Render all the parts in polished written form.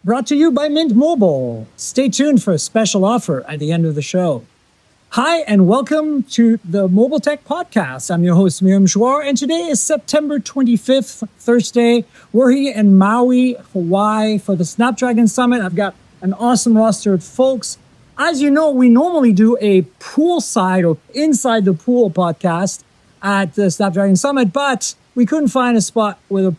brought to you by Mint Mobile. Stay tuned for a special offer at the end of the show. Hi, and welcome to the Mobile Tech Podcast. I'm your host, Miriam Jouar, and today is September 25th, Thursday. We're here in Maui, Hawaii for the Snapdragon Summit. I've got an awesome roster of folks. As you know, we normally do a poolside or inside the pool podcast at the Snapdragon Summit, but we couldn't find a spot with a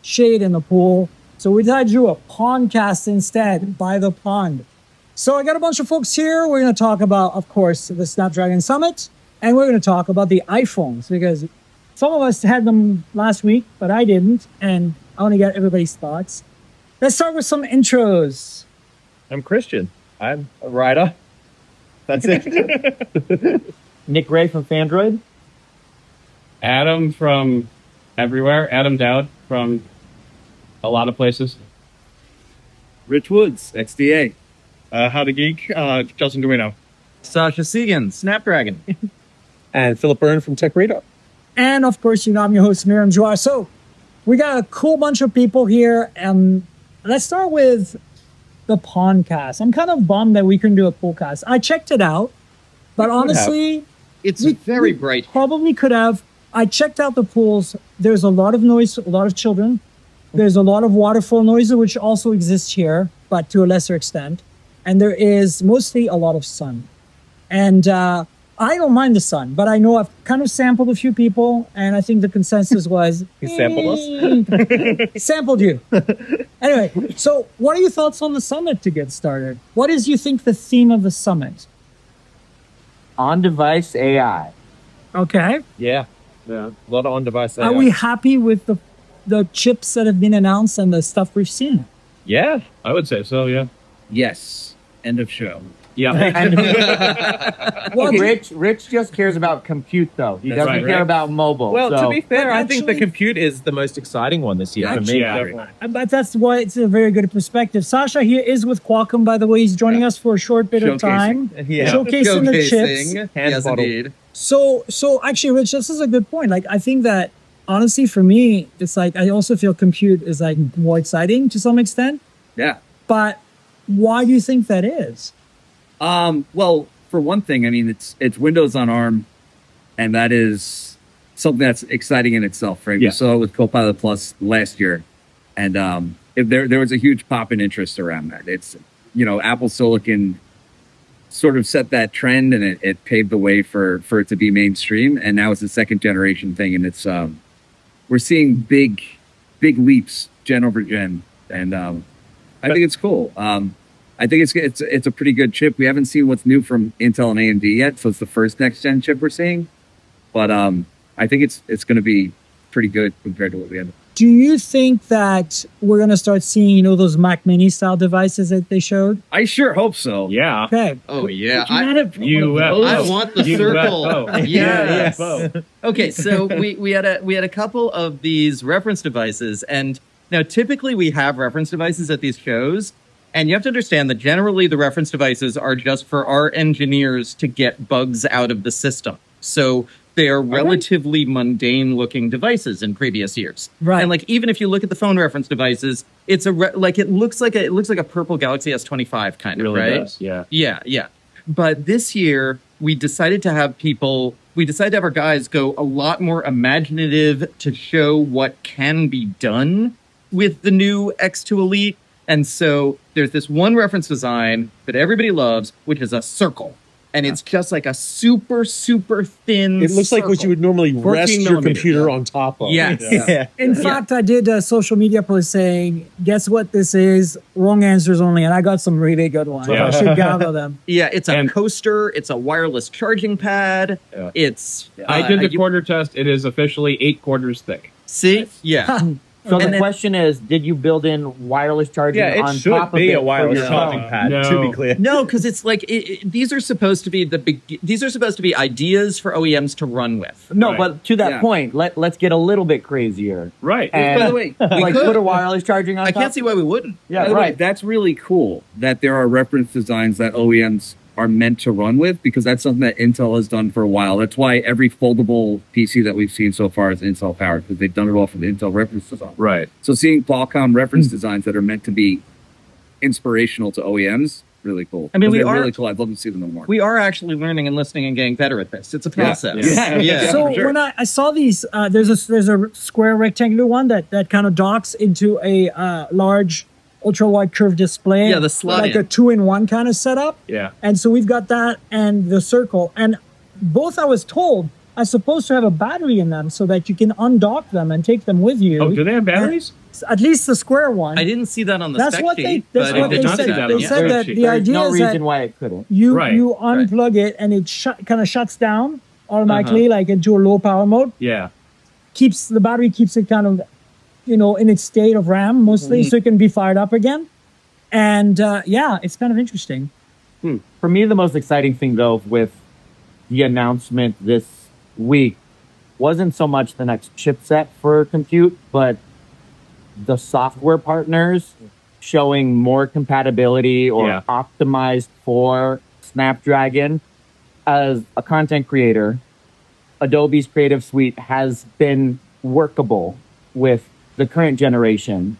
shade in the pool. So we decided to do a pondcast instead, by the pond. So I got a bunch of folks here. We're going to talk about, of course, the Snapdragon Summit, and we're going to talk about the iPhones, because some of us had them last week, but I didn't, and I want to get everybody's thoughts. Let's start with some intros. I'm Christian. I'm a writer. That's it. Nick Ray from Phandroid. Adam from everywhere. Adam Doud from a lot of places. Rich Woods, XDA. To Geek. Justin Duino. Sascha Segan, Snapdragon. And Philip Berne from TechRadar. And of course, you know, I'm your host, Miriam Jouar. So we got a cool bunch of people here. Let's start with the Pondcast. I'm kind of bummed that we couldn't do a poolcast. I checked it out, but honestly, It's very bright. Probably could have. I checked out the pools. There's a lot of noise, a lot of children. There's a lot of waterfall noise, which also exists here, but to a lesser extent. And there is mostly a lot of sun. And I don't mind the sun, but I know I've kind of sampled a few people, and I think the consensus was... You sampled us? Sampled you. Anyway, so what are your thoughts on the summit to get started? What is, you think, the theme of the summit? On-device AI. Okay. Yeah. A lot of on-device AI. Are we happy with the chips that have been announced and the stuff we've seen? Yeah. I would say so, yeah. Yes. End of show. Yeah. Well, Rich just cares about compute, though. He doesn't right, care right. about mobile. Well, so. to be fair, But I think the actually- compute is the most exciting one this year for me. Yeah. But that's why it's a very good perspective. Sascha here is with Qualcomm, by the way. He's joining us for a short bit of time. Yeah. Showcasing the chips. Hand Yes, bottle. indeed. So actually, Rich, this is a good point. Like, I think that honestly, for me, it's like, I also feel compute is like more exciting to some extent. Yeah. But why do you think that is? Well, for one thing, I mean, it's Windows on ARM, and that is something that's exciting in itself, right? Yeah. We saw it with Copilot Plus last year, and there was a huge pop in interest around that. It's, you know, Apple Silicon sort of set that trend, and it paved the way for it to be mainstream, and now it's a second generation thing, and it's we're seeing big leaps gen over gen, and I think it's cool. I think it's a pretty good chip. We haven't seen what's new from Intel and AMD yet, so it's the first next gen chip we're seeing. But I think it's going to be pretty good compared to what we had. Do you think that we're going to start seeing, you know, those Mac Mini style devices that they showed? I sure hope so. Yeah. Okay. Oh yeah, I want I want the circle. Yes. UFO. Okay, so we had a couple of these reference devices, and now typically we have reference devices at these shows, and you have to understand that generally the reference devices are just for our engineers to get bugs out of the system. So they are relatively mundane looking devices in previous years. Right. And like, even if you look at the phone reference devices, it's it looks like a purple Galaxy S25 kind of, Really right? does, yeah. Yeah. But this year we decided to have our guys go a lot more imaginative to show what can be done with the new X2 Elite. And so there's this one reference design that everybody loves, which is a circle. And it's just like a super, super thin It looks like what you would normally rest 14 your millimeters, computer yeah. on top of. Yes. Yeah. In fact, I did a social media post saying, guess what this is? Wrong answers only. And I got some really good ones. Yeah. I should gather them. Yeah, it's a And- coaster. It's a wireless charging pad. Yeah. It's... I did the quarter test. It is officially 8 quarters thick. See? Yeah. So And the then- question is, did you build in wireless charging Yeah, it on should top of be it a wireless for your charging phone? pad, No. to be clear. No, because it's like these are supposed to be ideas for OEMs to run with. No, Right. but to that Yeah. point, let's get a little bit crazier. Right. And By the way, like could. put a wireless charging on I top. can't see why we wouldn't. Yeah, by the way, right. that's really cool that there are reference designs that OEMs are meant to run with, because that's something that Intel has done for a while. That's why every foldable PC that we've seen so far is Intel powered, because they've done it all for the Intel reference design. Right. So seeing Qualcomm reference designs that are meant to be inspirational to OEMs. Really cool. I mean, They're really cool. I'd love to see them more. We are actually learning and listening and getting better at this. It's a process. Yeah. So sure. when I saw these, there's a square rectangular one that kind of docks into a large ultra wide curved display. Yeah, the slot like in. a 2-in-1 kind of setup. Yeah. And so we've got that and the circle, and both I was told are supposed to have a battery in them so that you can undock them and take them with you. Oh, do they have batteries? At least the square one. I didn't see that on the That's spec what sheet. they. That's but what it they did not said. see that They on the said spec that sheet. the There's idea no is reason that why it couldn't. you Right, unplug it and it kind of shuts down automatically, like into a low power mode. Yeah. The battery keeps it kind of, in its state of RAM mostly, so it can be fired up again. And it's kind of interesting. For me, the most exciting thing, though, with the announcement this week wasn't so much the next chipset for compute, but the software partners showing more compatibility or optimized for Snapdragon. As a content creator, Adobe's Creative Suite has been workable with the current generation,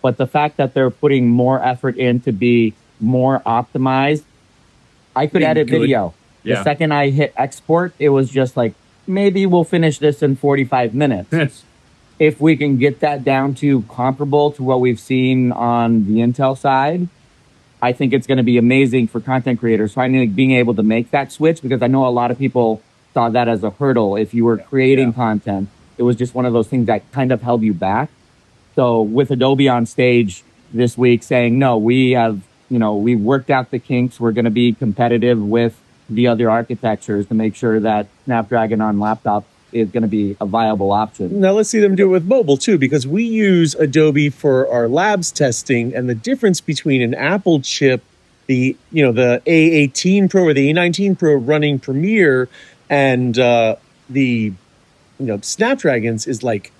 but the fact that they're putting more effort in to be more optimized, I could edit video. Yeah. The second I hit export, it was just like, maybe we'll finish this in 45 minutes. If we can get that down to comparable to what we've seen on the Intel side, I think it's going to be amazing for content creators. So I think being able to make that switch, because I know a lot of people saw that as a hurdle. If you were creating content, it was just one of those things that kind of held you back. So with Adobe on stage this week saying, no, we have, we've worked out the kinks. We're going to be competitive with the other architectures to make sure that Snapdragon on laptop is going to be a viable option. Now let's see them do it with mobile too, because we use Adobe for our labs testing, and the difference between an Apple chip, the A18 Pro or the A19 Pro running Premiere, and the Snapdragons is like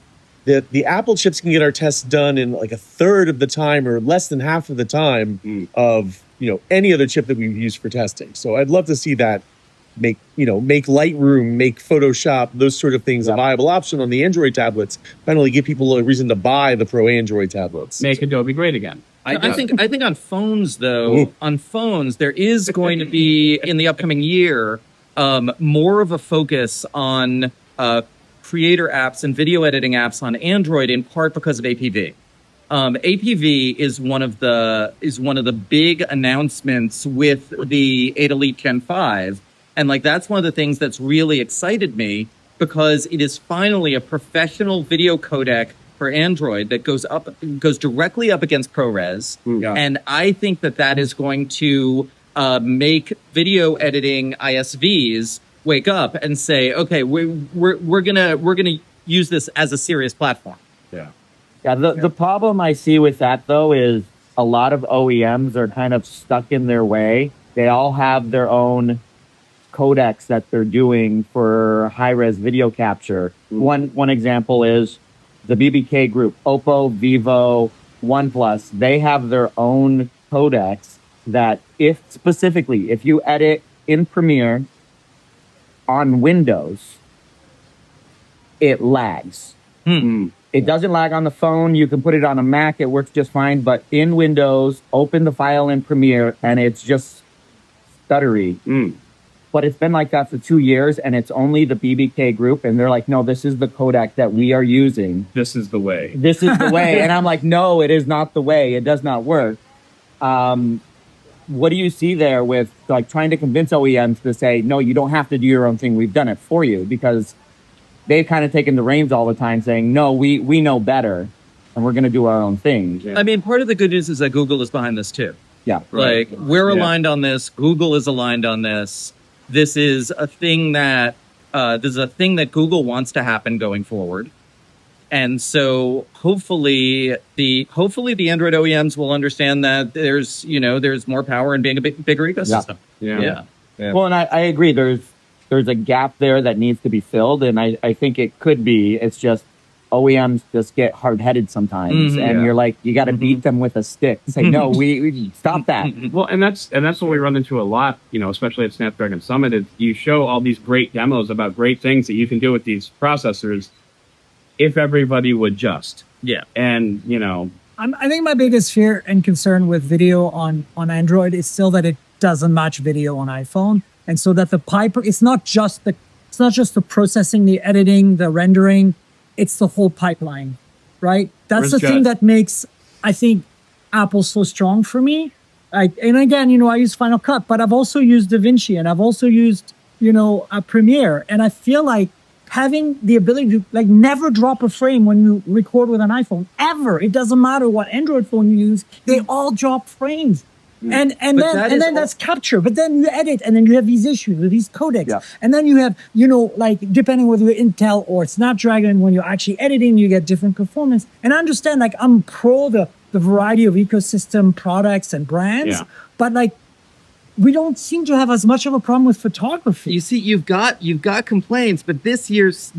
the Apple chips can get our tests done in like a third of the time or less than half of the time of any other chip that we use for testing. So I'd love to see that make Lightroom, make Photoshop, those sort of things a viable option on the Android tablets. Finally give people a reason to buy the Pro Android tablets. Make Adobe great again. I think on phones, though, there is going to be, in the upcoming year, more of a focus on creator apps and video editing apps on Android, in part because of APV. APV is one of the big announcements with the 8 Elite Gen 5. And that's one of the things that's really excited me, because it is finally a professional video codec for Android that goes directly up against ProRes. And I think that is going to make video editing ISVs wake up and say, okay, we're gonna use this as a serious platform. Yeah, the problem I see with that, though, is a lot of OEMs are kind of stuck in their way. They all have their own codecs that they're doing for high-res video capture. One example is the BBK group, Oppo, Vivo, OnePlus. They have their own codecs that if you edit in Premiere on Windows, it lags. It doesn't lag on the phone. You can put it on a Mac. It works just fine. But in Windows, open the file in Premiere, and it's just stuttery. But it's been like that for 2 years, and it's only the BBK group. And they're like, no, this is the codec that we are using. This is the way. This is the way. And I'm like, no, it is not the way. It does not work. What do you see there with trying to convince OEMs to say, no, you don't have to do your own thing. We've done it for you, because they've kind of taken the reins all the time saying, no, we know better and we're going to do our own thing. I mean, part of the good news is that Google is behind this too. Yeah. We're aligned on this. Google is aligned on this. This is a thing that Google wants to happen going forward. And so hopefully the Android OEMs will understand that there's more power in being a bigger ecosystem. Yeah. Well, and I agree. There's a gap there that needs to be filled, and I think it could be. It's just OEMs just get hard-headed sometimes, and you're like, you got to beat them with a stick. Say, no, we stop that. Well, and that's what we run into a lot, especially at Snapdragon Summit. Is you show all these great demos about great things that you can do with these processors if everybody would just. Yeah. And, I think my biggest fear and concern with video on Android is still that it doesn't match video on iPhone, and so that it's not just the processing, the editing, the rendering, it's the whole pipeline, right? That's the thing that makes, I think, Apple so strong for me. And again, I use Final Cut, but I've also used DaVinci, and I've also used a Premiere, and I feel like having the ability to never drop a frame when you record with an iPhone ever. It doesn't matter what Android phone you use; they all drop frames. And then that's capture. But then you edit, and then you have these issues with these codecs, and then you have depending whether you're Intel or Snapdragon, when you're actually editing, you get different performance. And I understand, I'm pro the variety of ecosystem products and brands, but we don't seem to have as much of a problem with photography. You see, you've got complaints, but this year's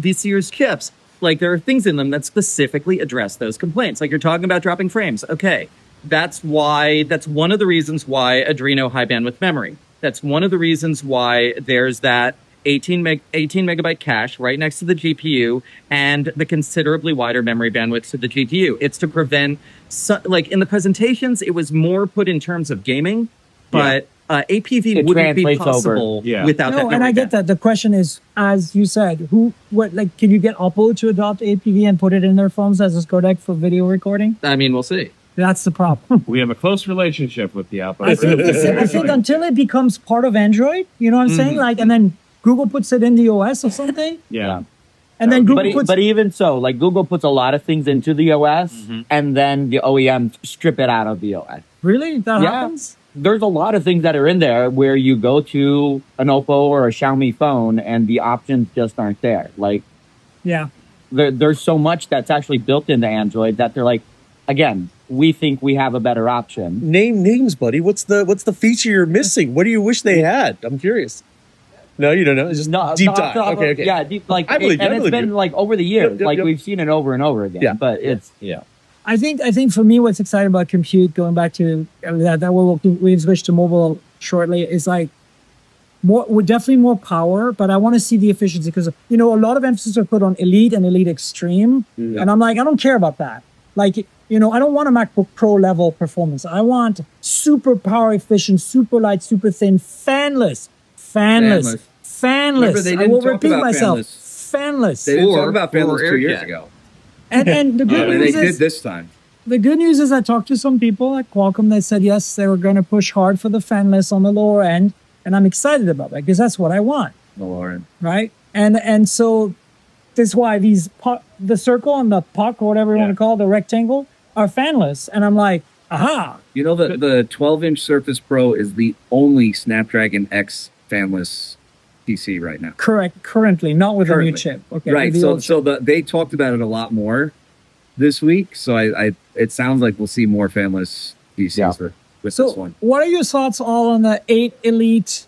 chips, there are things in them that specifically address those complaints. You're talking about dropping frames. Okay, that's one of the reasons why Adreno high bandwidth memory. That's one of the reasons why there's that 18 megabyte cache right next to the GPU and the considerably wider memory bandwidth to the GPU. It's to prevent, in the presentations, it was more put in terms of gaming, but APV wouldn't be possible without that. No, and I get that. The question is, as you said, can you get Oppo to adopt APV and put it in their phones as a codec for video recording? I mean, we'll see. That's the problem. We have a close relationship with the Oppo. I think until it becomes part of Android, you know what I'm saying? And then Google puts it in the OS or something. Yeah. And then Google but even so, Google puts a lot of things into the OS, and then the OEMs strip it out of the OS. Really? That happens? There's a lot of things that are in there where you go to an Oppo or a Xiaomi phone and the options just aren't there. There's so much that's actually built into Android that they're again, we think we have a better option. Name names, buddy. What's the feature you're missing? What do you wish they had? I'm curious. No, you don't know. It's just deep dive. Okay. Yeah, I believe it's been over the years. Yep. We've seen it over and over again. Yeah. But it's I think for me, what's exciting about compute, going back to that we'll switch to mobile shortly, is definitely more power, but I want to see the efficiency because a lot of emphasis are put on elite and elite extreme, and I'm I don't care about that. I don't want a MacBook Pro level performance. I want super power efficient, super light, super thin, fanless. Remember, they didn't I will talk repeat about myself. fanless. Fanless. They didn't talk about fanless 2 years ago. And the good And news they did is, this time. the good news is I talked to some people at Qualcomm that said, yes, they were going to push hard for the fanless on the lower end. And I'm excited about that because that's what I want. The lower end. Right. And so that's why the circle and the puck or whatever you want to call it, the rectangle, are fanless. And I'm aha. The 12-inch Surface Pro is the only Snapdragon X fanless PC right now. Correct. Currently, not with a new chip. Okay. Right. So they talked about it a lot more this week. So it sounds like we'll see more fanless PCs with this one. What are your thoughts all on the 8 Elite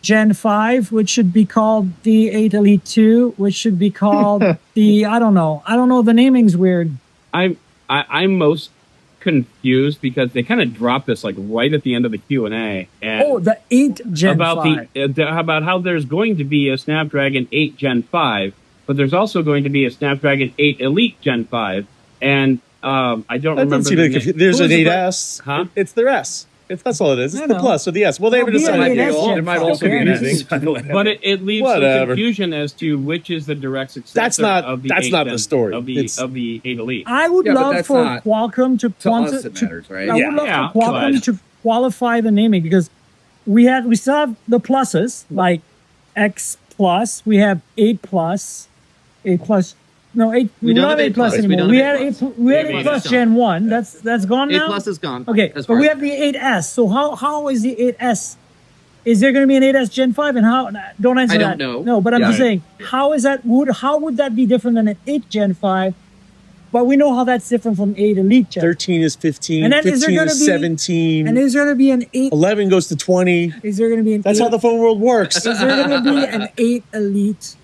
Gen 5, which should be called the 8 Elite 2, which should be called I don't know. The naming's weird. I'm most confused because they kind of dropped this right at the end of the Q&A. And the 8 Gen 5. About how there's going to be a Snapdragon 8 Gen 5, but there's also going to be a Snapdragon 8 Elite Gen 5. And I don't remember. There's an 8S. Huh? It's their S. That's all it is. It's the know. Plus or the S. Well, they haven't decided. There might also be an S, by the way. But it leaves some confusion as to which is the direct successor of the the story. of the 8 Elite. I would love for Qualcomm to us it matters, right? I would love for Qualcomm to qualify the naming because we still have the pluses like X Plus. We have 8 Plus, 8 Plus. No, 8. We don't have 8 Plus anymore. We had 8 Plus Gen 1. That's gone now. 8 Plus is gone. Okay, but we have the 8S. So how is the 8S? Is there going to be an 8S Gen 5? And how? Don't answer that. I don't know. No, but I'm just saying, how is that? How would that be different than an 8 Gen 5? But we know how that's different from 8 Elite Gen. 13 is 15. And then 15 is 17. And is there going to be an 8? 11 goes to 20. Is there going to be an? That's how the phone world works. Is there going to be an 8 Elite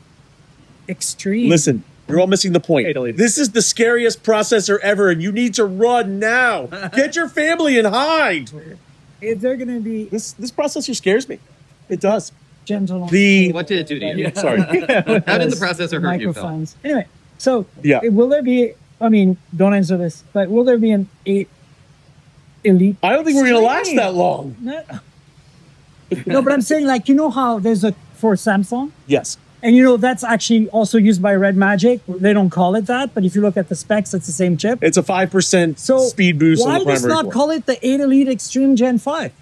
Extreme? Listen. You're all missing the point. This is the scariest processor ever, and you need to run now. Get your family and hide. Is there going to be... This processor scares me. It does. Gentle. What did it do to you? Sorry. How did the processor hurt you, Phil? Anyway, so will there be I mean, don't answer this, but will there be an 8 Elite? I don't think we're going to last that long. No, but I'm saying, like, you know how there's a for Samsung? Yes. And you know, that's actually also used by Red Magic. They don't call it that, but if you look at the specs, it's the same chip. It's a 5% speed boost on why the does primary not core. call it the 8 Elite Extreme Gen 5?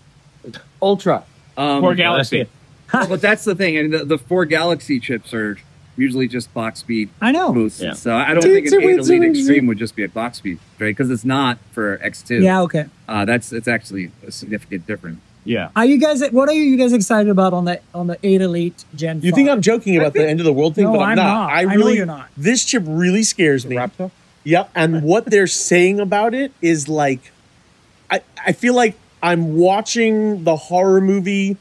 Ultra. For Galaxy. But that's the thing. And the 4 Galaxy chips are usually just box speed I know. boosts. Yeah. So I don't think an 8 Elite Extreme would just be a box speed, right? Because it's not for X2. Yeah, okay. It's actually a significant difference. Yeah. Are you guys? What are you guys excited about on the 8 Elite Gen 5? You think I'm joking about the end of the world thing, No, but I'm not. I know you're not. This chip really scares me. Raptor? Yep. And what they're saying about it is like, I feel like I'm watching the horror movie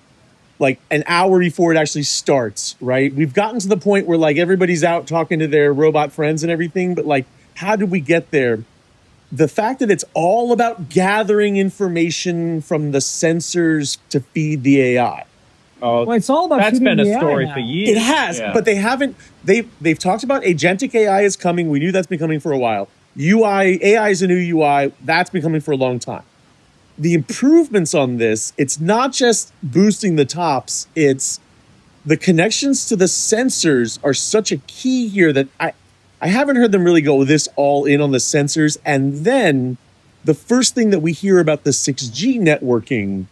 like an hour before it actually starts, right? We've gotten to the point where like everybody's out talking to their robot friends and everything, but like, how did we get there? The fact that it's all about gathering information from the sensors to feed the AI. Oh, Well, it's all about that's feeding been the a AI story now. for years. It has, Yeah. but they haven't. They've talked about agentic AI is coming. We knew that's been coming for a while. AI is a new UI. That's been coming for a long time. The improvements on this, it's not just boosting the tops. It's the connections to the sensors are such a key here that I haven't heard them really go this all in on the sensors. And then the first thing that we hear about the 6G networking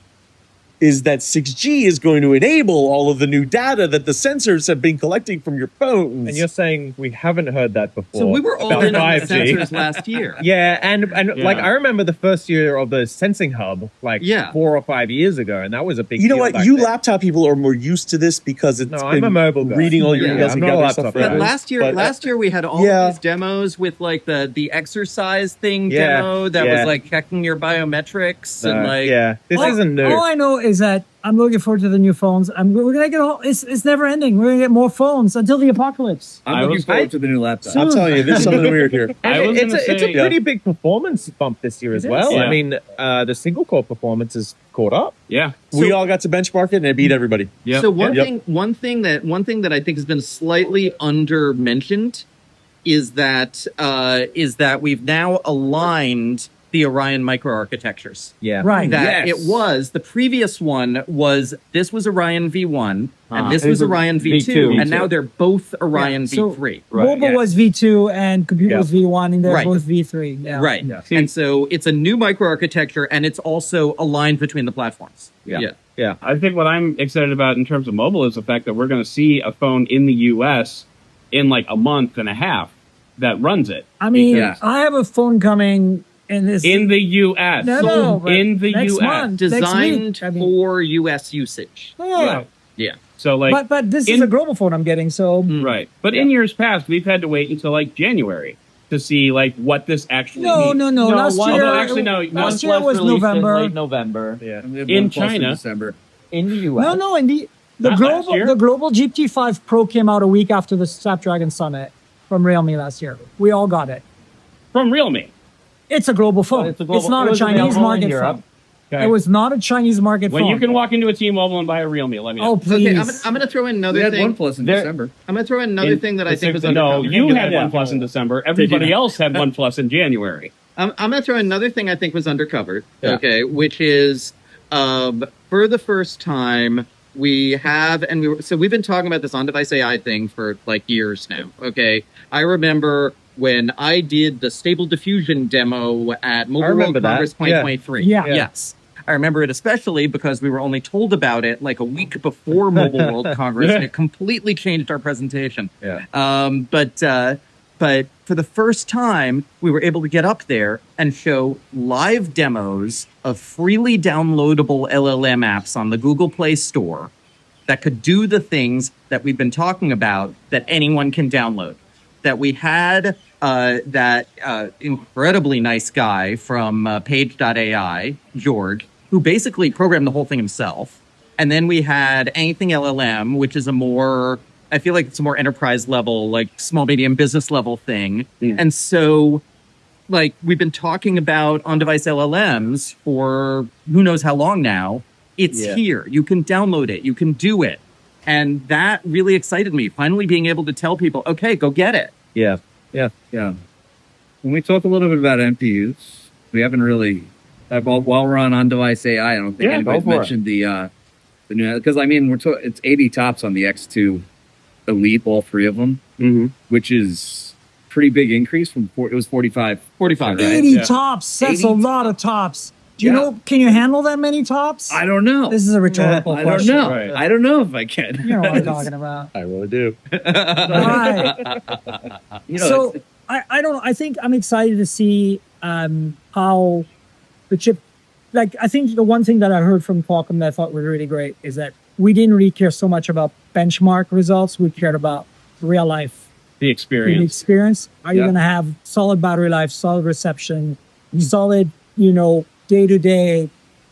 is that 6G is going to enable all of the new data that the sensors have been collecting from your phones. And you're saying we haven't heard that before. So we were all about in on the 5G. sensors last year. Yeah, and Yeah. like I remember the first year of the sensing hub, like Yeah. 4 or 5 years ago, and that was a big. You know deal what? back You then. laptop people are more used to this because it's No, been I'm a mobile guy. reading all your Yeah, emails I'm and not a gathering laptop stuff. guy. But from it. last year we had all Yeah. of these demos with like the exercise thing Yeah, demo that yeah. was like checking your biometrics and like yeah, this isn't new. All I know is that I'm looking forward to the new phones. We're gonna get it's never ending. We're gonna get more phones until the apocalypse. I'm looking forward to the new laptop. I'm telling you, there's something weird here. And I was it's gonna a say- pretty big performance bump this year as well. Yeah. I mean, the single core performance is caught up. Yeah. We all got to benchmark it and it beat everybody. Yep. So Yep. one thing that I think has been slightly under mentioned is that we've now aligned the Orion microarchitectures. Yeah, Right. That Yes. it was the previous one was this was Orion V1 and this It was was Orion V2, V2. and now they're both Orion So- V3. Mobile yeah. was V2 and computer was V1, and they're Right. both V3. Yeah. Right. Yeah. And so it's a new microarchitecture and it's also aligned between the platforms. Yeah. I think what I'm excited about in terms of mobile is the fact that we're going to see a phone in the US in like a month and a half that runs it. I mean, Yeah. I have a phone coming in this. In the US. No, but in the next US. month. Next Designed week, I mean. for US usage. Yeah. Yeah. So like But this is in- a global phone I'm getting, so right. But in years past, we've had to wait until like January to see like what this actually means. no. Last one- year, although actually, no, last OnePlus year was released in November. late November. yeah. In China. December. In the US. No, in the Not last year. global GT5 Pro came out a week after the Snapdragon Summit from Realme last year. We all got it. From Realme. It's a global phone. It's a global- not it a was Chinese available in market Europe. phone. Okay. It was not a Chinese market When phone. you can walk into a T-Mobile and buy a Realme, let me know. Oh, please. Okay, I'm going to throw in We another had thing. OnePlus in There- December. I'm going to throw in another thing that I think was no, undercovered. you had Yeah. OnePlus in December. Everybody else had OnePlus in January. I'm going to throw another thing I think was undercovered. Yeah. Okay, which is for the first time we have, so we've been talking about this on-device AI thing for like years now. Okay, I remember when I did the Stable Diffusion demo at Mobile World remember that. Congress 2023. Yeah. Yes. I remember it especially because we were only told about it like a week before Mobile World Congress, and it completely changed our presentation. Yeah. But for the first time, we were able to get up there and show live demos of freely downloadable LLM apps on the Google Play Store that could do the things that we've been talking about that anyone can download. That we had that incredibly nice guy from Page.ai, George, who basically programmed the whole thing himself. And then we had Anything LLM, which is I feel like it's a more enterprise level, like small, medium business level thing. And so, like, we've been talking about on-device LLMs for who knows how long now. It's here. You can download it. You can do it. And that really excited me, finally being able to tell people, okay, go get it. Yeah. Yeah. when we talk a little bit about MPUs, we haven't really. While we're on device AI, I don't think anybody's mentioned the new, because I mean it's 80 tops on the X2 Elite, all three of them, which is pretty big increase from it was 45, right? 80 tops. That's 80 a lot of tops. Do you know? Can you handle that many tops? I don't know. This is a rhetorical I question. don't know. Right. I don't know if I can. You know what I'm talking about. I really do. All right. You know, So I don't know. I think I'm excited to see how the chip. Like, I think the one thing that I heard from Qualcomm that I thought was really great is that we didn't really care so much about benchmark results. We cared about real life. The The experience. Are you going to have solid battery life, solid reception, solid, day-to-day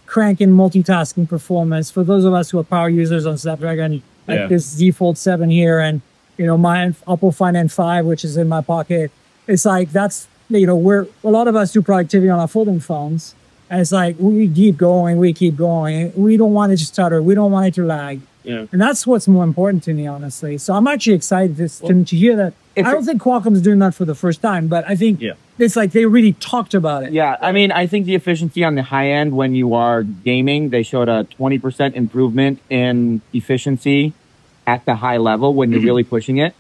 cranking multitasking performance? For those of us who are power users on Snapdragon, like this Z Fold 7 here and, my Oppo Find N5, which is in my pocket, it's like that's, we're a lot of us do productivity on our folding phones. And it's like, we keep going. We don't want it to stutter. We don't want it to lag. Yeah. And that's what's more important to me, honestly. So I'm actually excited to hear that. I don't think Qualcomm's doing that for the first time, but I think it's like they really talked about it. Yeah, I mean, I think the efficiency on the high end when you are gaming, they showed a 20% improvement in efficiency at the high level when you're really pushing it.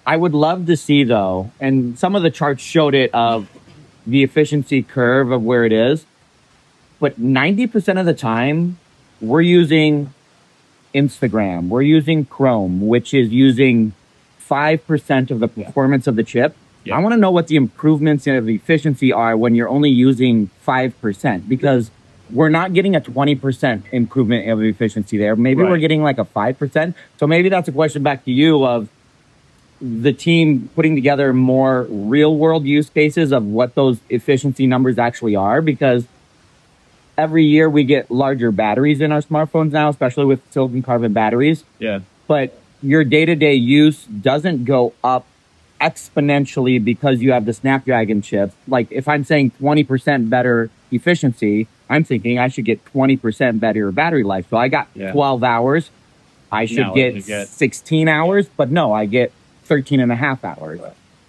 I would love to see, though, and some of the charts showed it of the efficiency curve of where it is, but 90% of the time, we're using Instagram, we're using Chrome, which is using 5% of the performance of the chip. I want to know what the improvements in the efficiency are when you're only using 5%, because we're not getting a 20% improvement of efficiency there. Maybe we're getting like a 5%. So maybe that's a question back to you of the team putting together more real world use cases of what those efficiency numbers actually are, because every year we get larger batteries in our smartphones now, especially with silicon carbon batteries. Yeah. But your day-to-day use doesn't go up exponentially because you have the Snapdragon chip. Like if I'm saying 20% better efficiency, I'm thinking I should get 20% better battery life. So I got 12 hours. I should get 16 hours, but no, I get 13 and a half hours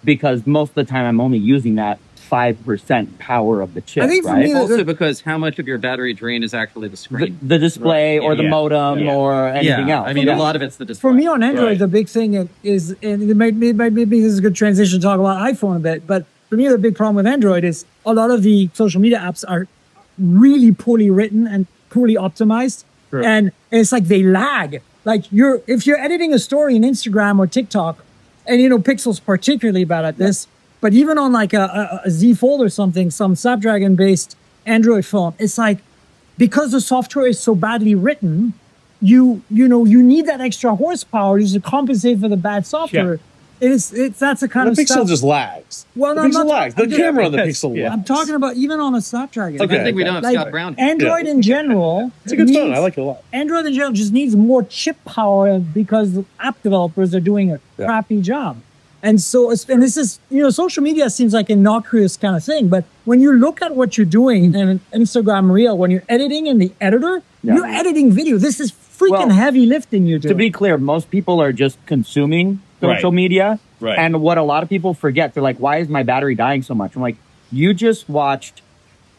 because most of the time I'm only using that 5% power of the chip. I think for right? me, Also because how much of your battery drain is actually the screen. The display or the modem or anything else. I mean, a lot of it's the display. For me on Android, the big thing is, and maybe this is a good transition to talk about iPhone a bit, but for me, the big problem with Android is a lot of the social media apps are really poorly written and poorly optimized. Sure. And it's like they lag. Like if you're editing a story in Instagram or TikTok, and Pixel's particularly bad at this, but even on like a Z Fold or something, some Snapdragon-based Android phone, it's like because the software is so badly written, you need that extra horsepower just to compensate for the bad software. That's the kind The of Pixel stuff. just lags. Well, The no, I'm Pixel not- lags. The I'm camera on the just- Pixel lags. I'm talking about even on a Snapdragon. Okay. I think we don't have Like, Scott Brown. Android in general. It's a good phone. needs- I like it a lot. Android in general just needs more chip power because the app developers are doing a crappy job. And so, and this is, social media seems like an innocuous kind of thing, but when you look at what you're doing in an Instagram Reel, when you're editing in the editor, you're editing video. This is freaking heavy lifting you're doing. To be clear, most people are just consuming social media. Right. And what a lot of people forget, they're like, why is my battery dying so much? I'm like, you just watched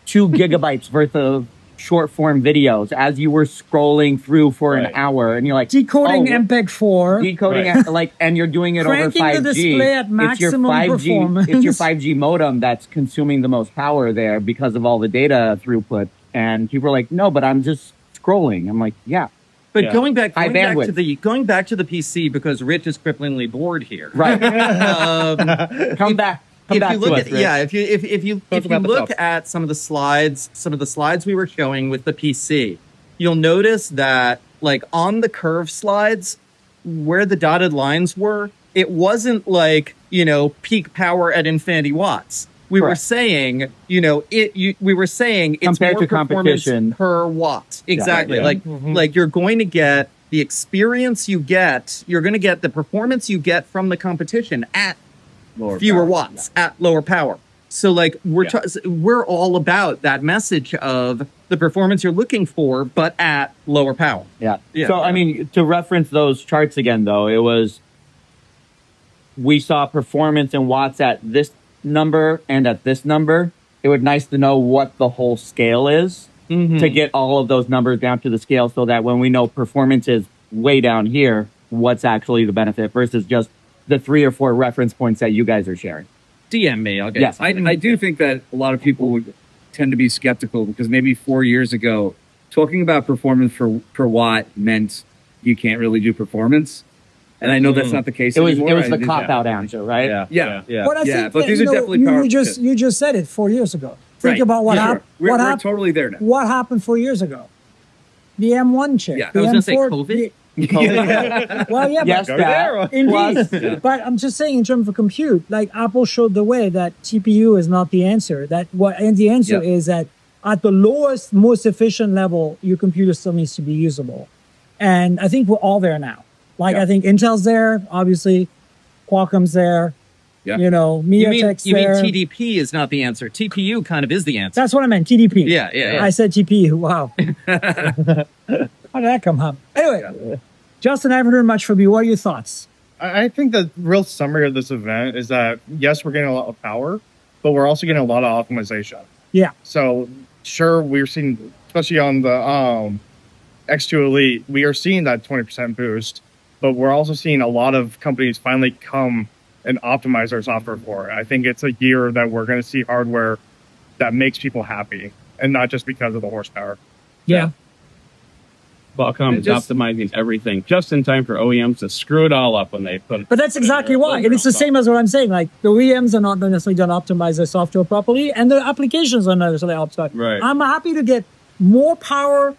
2 gigabytes worth of short form videos as you were scrolling through for an hour. And you're like, decoding MPEG-4. decoding it, and you're doing it over Cranking 5G. the display at maximum performance. It's your 5G modem that's consuming the most power there because of all the data throughput. And people are like, no, but I'm just scrolling. I'm like, yeah. But going back High to bandwidth. going back to the PC because Rich is cripplingly bored here. Right. Come back. Come back If you look to at us, Rich. if you about the look top. at some of the slides we were showing with the PC, you'll notice that like on the curve slides where the dotted lines were, it wasn't like, peak power at infinity watts. We were saying, we were saying it's Compared more to competition. performance per watt. Exactly. Yeah. Like you're going to get the experience you get, you're going to get the performance you get from the competition at fewer watts, at lower power. So like we're all about that message of the performance you're looking for, but at lower power. Yeah. Yeah. So, I mean, to reference those charts again, though, we saw performance in watts at this number and at this number, it would be nice to know what the whole scale is to get all of those numbers down to the scale so that when we know performance is way down here, what's actually the benefit versus just the 3 or 4 reference points that you guys are sharing. DM me. I'll get Yes. I do think that a lot of people would tend to be skeptical because maybe 4 years ago, talking about performance per watt meant you can't really do performance. And I know that's not the case anymore. It was the cop-out answer, right? Yeah. But I think but that, these you are know, definitely powerful. you just said it 4 years ago. Think Right. about what Yeah, happened. sure. We're happened? totally there now. What happened 4 years ago? The M1 chip. Yeah. The I was gonna say M4 COVID. Well, yeah, Yes, but that. indeed. But I'm just saying, in terms of compute, like Apple showed the way that TPU is not the answer. And the answer Yep. is that at the lowest, most efficient level, your computer still needs to be usable. And I think we're all there now. Like Yeah. I think Intel's there, obviously, Qualcomm's there. Yeah. You know, You mean MediaTek's there. TDP is not the answer? TPU kind of is the answer. That's what I meant. TDP. Yeah. I said TPU. Wow. How did that come up? Anyway, Justin, I haven't heard much from you. What are your thoughts? I think the real summary of this event is that, yes, we're getting a lot of power, but we're also getting a lot of optimization. Yeah. So, sure, we're seeing, especially on the X2 Elite, we are seeing that 20% boost, but we're also seeing a lot of companies finally come and optimize our software for it. I think it's a year that we're going to see hardware that makes people happy and not just because of the horsepower. Yeah. Qualcomm is optimizing everything just in time for OEMs to screw it all up when they put it. But that's exactly why. And it's the same as what I'm saying. Like the OEMs are not necessarily going to optimize their software properly, and the applications are not necessarily optimized. Right. I'm happy to get more power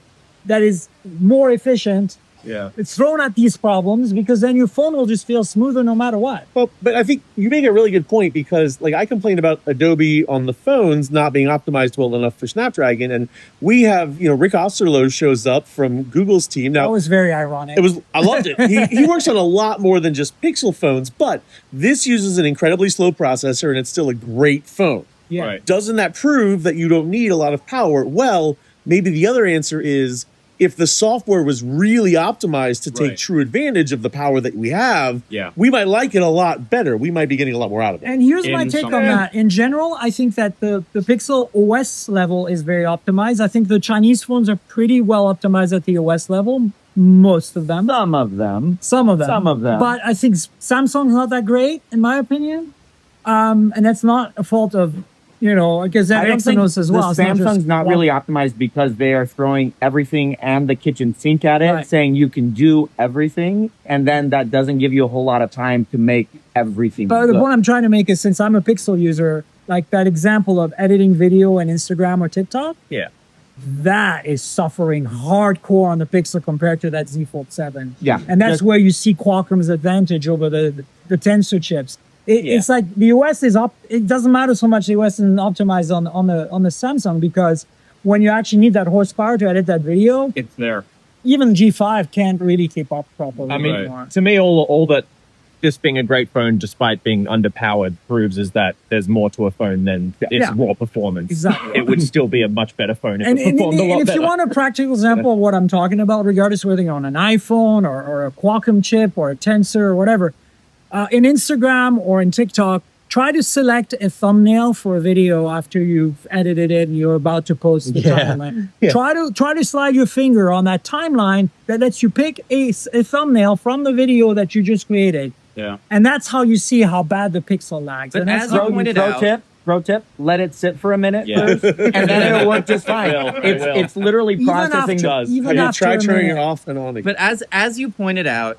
that is more efficient. Yeah. It's thrown at these problems because then your phone will just feel smoother no matter what. Well, but I think you make a really good point because, like, I complained about Adobe on the phones not being optimized well enough for Snapdragon, and we have, Rick Osterloh shows up from Google's team. Now, That was very ironic. I loved it. He works on a lot more than just Pixel phones, but this uses an incredibly slow processor, and it's still a great phone. Yeah. Right. Doesn't that prove that you don't need a lot of power? Well, maybe the other answer is if the software was really optimized to take Right. true advantage of the power that we have, Yeah. we might like it a lot better. We might be getting a lot more out of it. And here's my In take some- on that. In general, I think that the Pixel OS level is very optimized. I think the Chinese phones are pretty well optimized at the OS level. Most of them. Some of them. Some of them. Some of them. But I think Samsung's not that great, in my opinion. And that's not a fault of, because that I don't think Exynos as well. It's the not just Samsung's not one- really optimized because they are throwing everything and the kitchen sink at it, Right. saying you can do everything, and then that doesn't give you a whole lot of time to make everything But good. the point I'm trying to make is since I'm a Pixel user, like that example of editing video in Instagram or TikTok, Yeah. that is suffering hardcore on the Pixel compared to that Z Fold 7. Yeah. And that's Just- where you see Qualcomm's advantage over the Tensor chips. It's like the OS is up. It doesn't matter so much the OS isn't optimized on the Samsung because when you actually need that horsepower to edit that video, It's there. even G5 can't really keep up properly. I mean, anymore. to me, all that this being a great phone, despite being underpowered, proves is that there's more to a phone than its Yeah. raw performance. Exactly. It would still be a much better phone if And, it and, performed a lot if better. you want a practical example of what I'm talking about, regardless whether you're on an iPhone or a Qualcomm chip or a Tensor or whatever, in Instagram or in TikTok, try to select a thumbnail for a video after you've edited it and you're about to post the timeline. Yeah. Try to slide your finger on that timeline that lets you pick a thumbnail from the video that you just created. Yeah. And that's how you see how bad the Pixel lags. But And that's as you how pointed out- Pro tip, let it sit for a minute Yeah. first, and then it'll work just fine. It will. It's literally even processing. after, even Have you after tried a turning minute. it off and on again? But as you pointed out,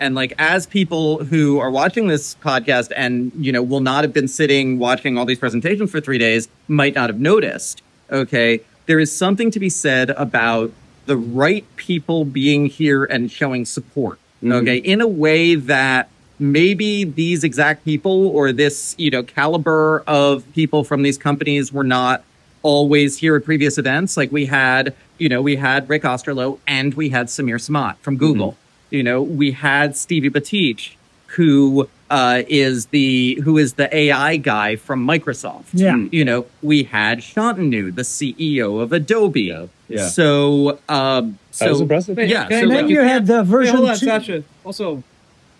and like as people who are watching this podcast and will not have been sitting watching all these presentations for 3 days might not have noticed. Okay, there is something to be said about the right people being here and showing support. Okay, in a way that maybe these exact people or this caliber of people from these companies were not always here at previous events. Like we had Rick Osterloh and we had Samir Samat from Google. We had Stevie Batich, who is the AI guy from Microsoft. Yeah. We had Shantanu, the CEO of Adobe. Yeah. So That was impressive. Yeah. And then you had the version Hold on, 2. Sasha. Also,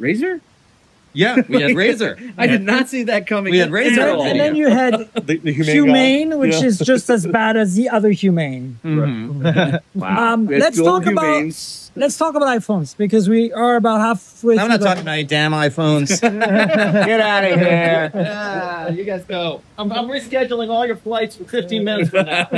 Razer? Yeah, we had Razor. I did not see that coming. We had Razor at all all. And then you had The humane, Humane, guy. which Yeah. is just as bad as the other Humane. Wow. We had Let's dual talk about humanes. iPhones because we are about halfway. I'm not talking about any damn iPhones. Get out of here. Yeah, you guys go. I'm rescheduling all your flights for 15 minutes from now.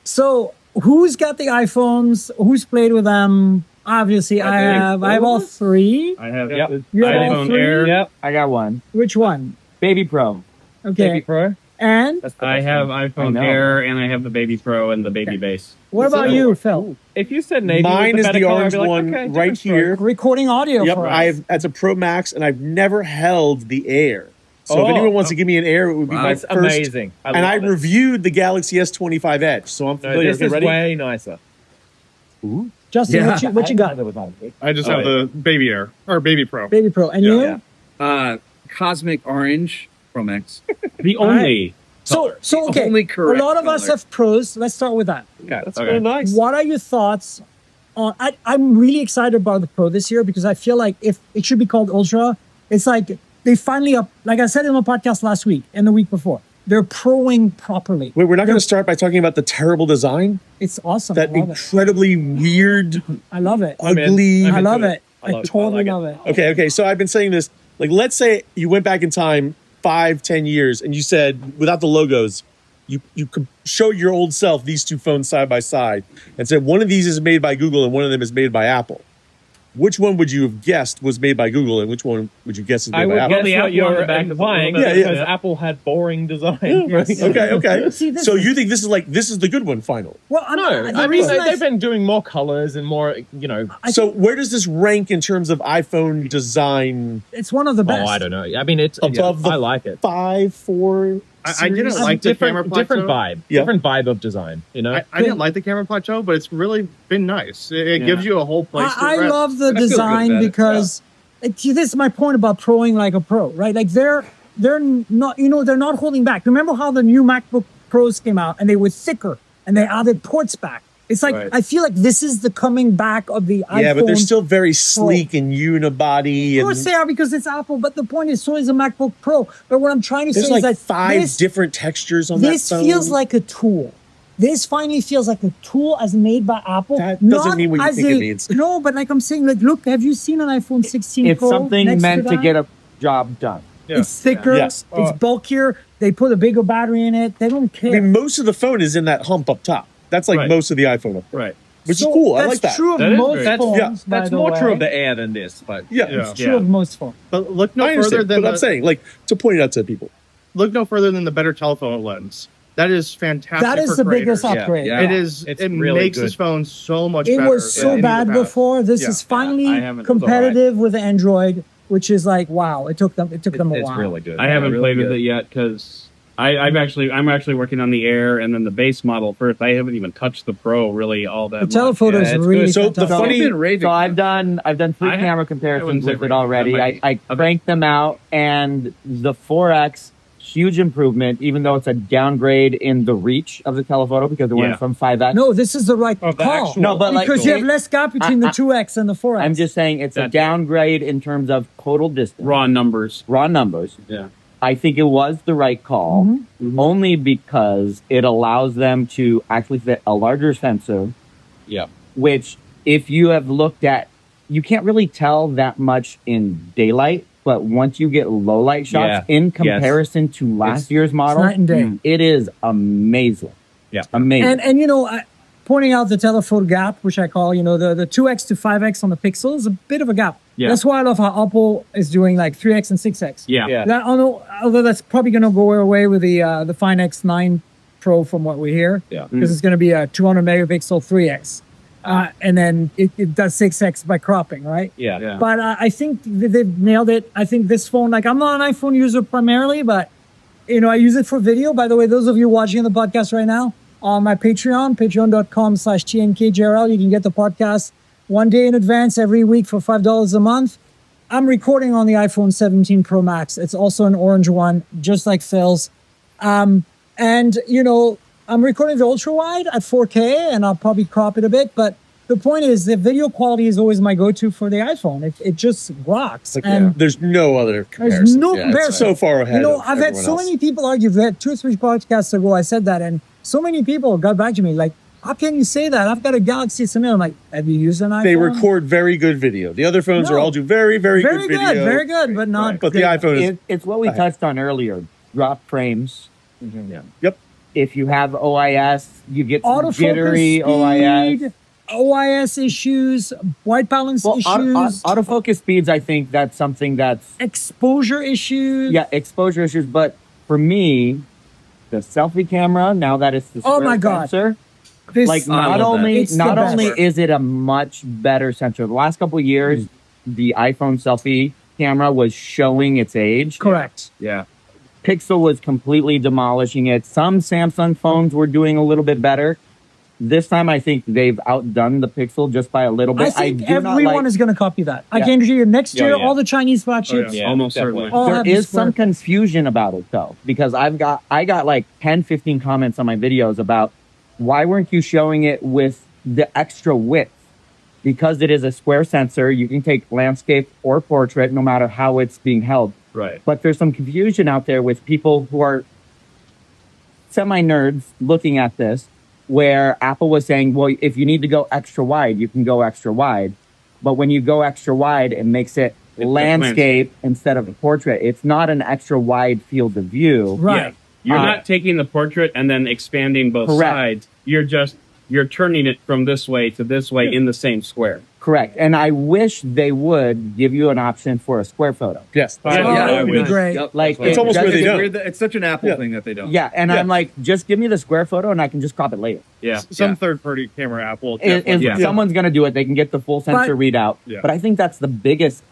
So, who's got the iPhones? Who's played with them? Obviously, I have all three. I have Yep. You have all iPhone three? Air. Yep. I got one. Which one? Baby Pro. Okay. Baby Pro. And I have I iPhone know. Air, and I have the Baby Pro and the Baby Base. what about you, Phil? If you said navy, Mine was is better the color, I'd orange be like, one okay, right different here. Recording audio Yep, for us. I have. That's a Pro Max, and I've never held the Air. So if Oh. anyone wants to give me an Air, it would be Wow, my It's first. amazing. And I love it. reviewed the Galaxy S25 Edge, so I'm No, familiar. this Okay, is ready? way nicer. Justin, Yeah. what you got? I just Oh, have the Baby Air or Baby Pro. Baby Pro. And you? Yeah. Cosmic Orange Pro Max. The only. So okay. Only A correct lot of us color. have pros. Let's start with that. Okay, that's Okay. really nice. What are your thoughts on? I'm really excited about the Pro this year because I feel like if it should be called Ultra, it's like they finally up. Like I said in my podcast last week and the week before, they're proing properly. Wait, we're not going to start by talking about the terrible design. It's awesome. That I love it. incredibly weird, I love it. I'm in. ugly. I'm I into love it. it. I I love it. totally I like love it. Okay. So I've been saying this. Like, let's say you went back in time 5-10 years, and you said without the logos, you could show your old self these two phones side by side, and said one of these is made by Google and one of them is made by Apple. Which one would you have guessed was made by Google, and which one would you guess is made I by would Apple? guess the what Apple on you're the back is a implying little bit- because Yeah. Apple had boring design. Yes. Okay. See, this So is- you think this is the good one, final? Well, No, the I mean reason they've been doing more colors and more, So where does this rank in terms of iPhone design? it's one of the best. Oh, I don't know. I mean, it's Above the I like it. 5, 4. I didn't series? like the camera plateau. different vibe, Yeah. different vibe of design. You know, I didn't like the camera plateau, but it's really been nice. It gives you a whole place to I rest. love the I feel good design about it, because this is my point about proing like a pro, right? Like they're not, they're not holding back. Remember how the new MacBook Pros came out and they were thicker and they added ports back. It's like Right. I feel like this is the coming back of the iPhone. Yeah, but they're still very sleek and unibody. Of course And they are because it's Apple, but the point is so is a MacBook Pro. But what I'm trying to there's say like is that 5 this, different textures on this that phone. feels like a tool. This finally feels like a tool as made by Apple. That doesn't not mean what you as think it means. No, but like I'm saying, like, look, have you seen an iPhone 16 It's Pro? something next meant to that? get a job done. It's thicker. Yes. It's bulkier. They put a bigger battery in it. They don't I care. mean, most of the phone is in that hump up top. That's like Right. most of the iPhone, up there, Right. which So is cool. I that's like that. true of That is most great. That's- phones. yeah, by that's the more true way. of the Air than this. But Yeah, Yeah. It's true of most phones. But look no I further understand. than But I'm the, saying, like, to point it out to people. look no further than the better telephoto lens. That is fantastic. That is for the creators. biggest upgrade. Yeah. It is. It's It really makes good. this phone so much It better. was so than bad the past. before. This Yeah. is finally I haven't- competitive with Android, which is like wow. It took them a it's while. really good. I haven't Really played good. with it yet because I'm actually working on the Air and then the base model first. I haven't even touched the Pro really all that The much. telephoto is Yeah, it's really good. So the fantastic. funny- You've been raving. So I've done 3 I- camera I comparisons wouldn't say with it raving. already. That might I be- cranked them out, and the 4X huge improvement, even though it's a downgrade in the reach of the telephoto because it Yeah. went from 5X. No, this is the right Of the call. actual- No, but like because you have less gap between the 2X and the 4X. I'm just saying it's a That's- downgrade in terms of total distance, Raw numbers. raw numbers. Yeah. I think it was the right call, only because it allows them to actually fit a larger sensor, Yeah. which if you have looked at, you can't really tell that much in daylight, but once you get low light shots in comparison to last year's model, night and day. it is amazing. Yeah. Amazing. And pointing out the telephoto gap, which I call, the 2X to 5X on the Pixel is a bit of a gap. Yeah. That's why I love how Apple is doing like 3X and 6X. Yeah. Yeah. That, although that's probably going to go away with the Find X9 Pro from what we hear. Yeah. Because it's going to be a 200 megapixel 3X. And then it does 6X by cropping, right? Yeah. Yeah. But I think they've nailed it. I think this phone, like I'm not an iPhone user primarily, but I use it for video. By the way, those of you watching the podcast right now, on my Patreon, patreon.com/TNKJRL, you can get the podcast one day in advance every week for $5 a month. I'm recording on the iPhone 17 Pro Max. It's also an orange one, just like Phil's. And, I'm recording the ultra wide at 4K and I'll probably crop it a bit, but the point is the video quality is always my go-to for the iPhone. It just rocks. Like, and there's no other comparison. there's no Yeah, it's comparison. so far ahead. You know, of I've had everyone so else. many people argue that 2 or 3 podcasts ago I said that, and so many people got back to me like, how can you say that? I've got a Galaxy S9. I'm like, have you used an iPhone? They record very very good video. The other phones No. are all do very, very, very good video. very good, but not. But the iPhone is It's what we touched on earlier. Drop frames. Yep. If you have OIS, you get some Autofocus jittery speed, OIS. OIS issues, white balance Well, issues, autofocus speeds, I think that's something that's exposure issues. yeah, exposure issues. But for me, the selfie camera, now that it's the Oh square my God. sensor, This, like I not love that. only It's the not best. only is it a much better sensor. The last couple of years, the iPhone selfie camera was showing its age. correct. Yeah. Pixel was completely demolishing it. Some Samsung phones were doing a little bit better. This time, I think they've outdone the Pixel just by a little bit. I think do not everyone like- is going to copy that. I Yeah. guarantee you next Yeah, year, yeah. all the Chinese flagships. Yeah, Almost definitely. certainly. all There have is this some square. confusion about it though, because I got like 10, 15 comments on my videos about why weren't you showing it with the extra width? Because it is a square sensor, you can take landscape or portrait no matter how it's being held. Right. But there's some confusion out there with people who are semi-nerds looking at this, where Apple was saying, well, if you need to go extra wide, you can go extra wide. But when you go extra wide, it makes it landscape instead of a portrait. It's not an extra wide field of view. Right. Yeah. You're Uh, not taking the portrait and then expanding both Correct. sides. You're turning it from this way to this way in the same square. Correct. And I wish they would give you an option for a square photo. yes. Oh, Yeah, that would be would. great. Yep. Like It's almost where they don't. It's such an Apple Yeah. thing that they don't. Yeah, and Yeah. I'm like, just give me the square photo and I can just crop it later. Yeah. Some Yeah. third-party camera app will If definitely. Yeah. someone's going to do it, they can get the full sensor readout. Yeah. But I think that's the biggest.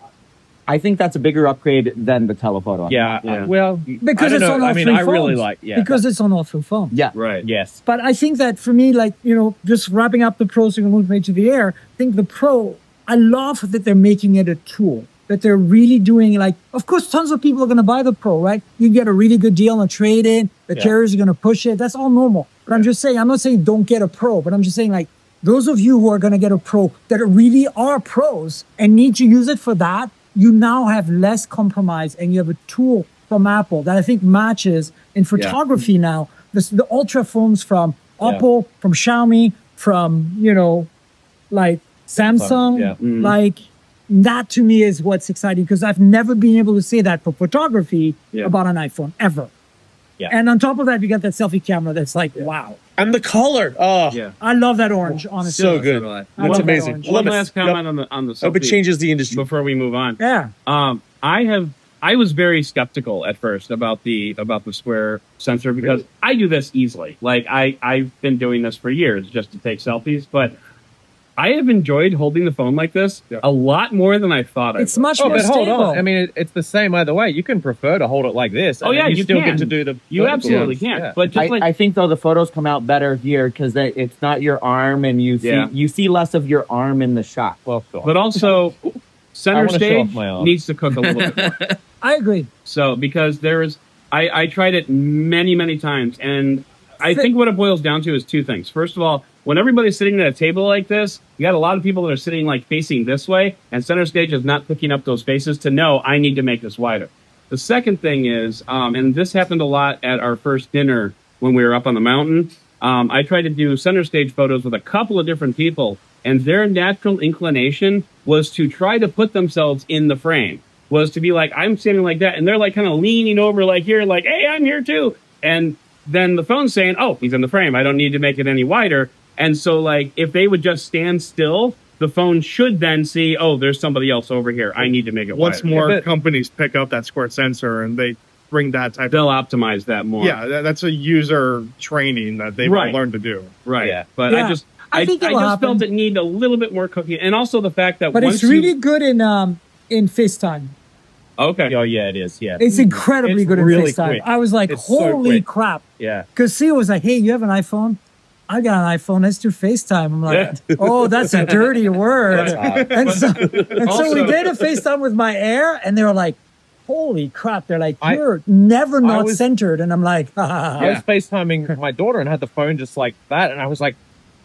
I think that's a bigger upgrade than the telephoto. Yeah. Yeah. Well, Because I don't it's know. on all I mean, three I really phones. like. Yeah. Because it's on all 3 phones. Yeah. Right. yes. But I think that for me, like, you know, just wrapping up the Pro so we can move to the Air, I think the Pro, I love that they're making it a tool, that they're really doing like, of course, tons of people are going to buy the Pro, right? You get a really good deal on trade-in, the Yeah. carriers are going to push it. That's all normal. But I'm just saying, I'm not saying don't get a Pro, but I'm just saying like, those of you who are going to get a Pro that really are pros and need to use it for that, you now have less compromise and you have a tool from Apple that I think matches in photography now. The Ultra phones from Oppo, from Xiaomi, from, you know, like Samsung, Yeah. like that to me is what's exciting because I've never been able to say that for photography Yeah. about an iPhone ever. Yeah. And on top of that, you got that selfie camera that's like, wow. And the color. Oh, Yeah. I love that orange, honestly. so good. do I. I That's love that amazing. orange. Love One it. last comment on the Hope it selfie changes the industry. before we move on. Yeah. I was very skeptical at first about the square sensor because I do this easily. Like I've been doing this for years just to take selfies, but I have enjoyed holding the phone like this a lot more than I thought I It's would. much Oh, more but hold stable. on. I mean, it's the same either way. You can prefer to hold it like this. Oh, and yeah, then you still can. get to do the. You vertical absolutely ones. can. Yeah. But just I think though the photos come out better here because it's not your arm and you see Yeah. you see less of your arm in the shot. Well, sure. but also I center wanna show stage off my arm. needs to cook a little bit more. I agree. So because I tried it many times, and I think what it boils down to is two things. First of all, when everybody's sitting at a table like this, you got a lot of people that are sitting like facing this way, and center stage is not picking up those faces to know I need to make this wider. The second thing is, and this happened a lot at our first dinner when we were up on the mountain. I tried to do center stage photos with a couple of different people, and their natural inclination was to try to put themselves in the frame. Was to be like, I'm standing like that, and they're like kind of leaning over like here, like, hey, I'm here too. And then the phone's saying, oh, he's in the frame. I don't need to make it any wider. And so, like, if they would just stand still, the phone should then see, oh, there's somebody else over here. I need to make it Once wider. more Yeah, but- companies pick up that square sensor and they bring that type They'll optimize that more. yeah, that's a user training that they've Right. learned to do. Right. Yeah. But Yeah. I think it'll just felt happen. it needed a little bit more cooking. And also the fact that But once it's really good in FaceTime. Okay. Oh yeah, it is. Yeah. It's incredibly It's good in really FaceTime. quick. I was like, It's so holy quick. crap. Yeah. Because Theo was like, hey, you have an iPhone? I got an iPhone. Let's do FaceTime. I'm like, oh, that's a dirty word. And so we Also- did a FaceTime with my Air, and they were like, holy crap. They're like, I- you're never not was- centered. And I'm like, I was FaceTiming my daughter and had the phone just like that, and I was like,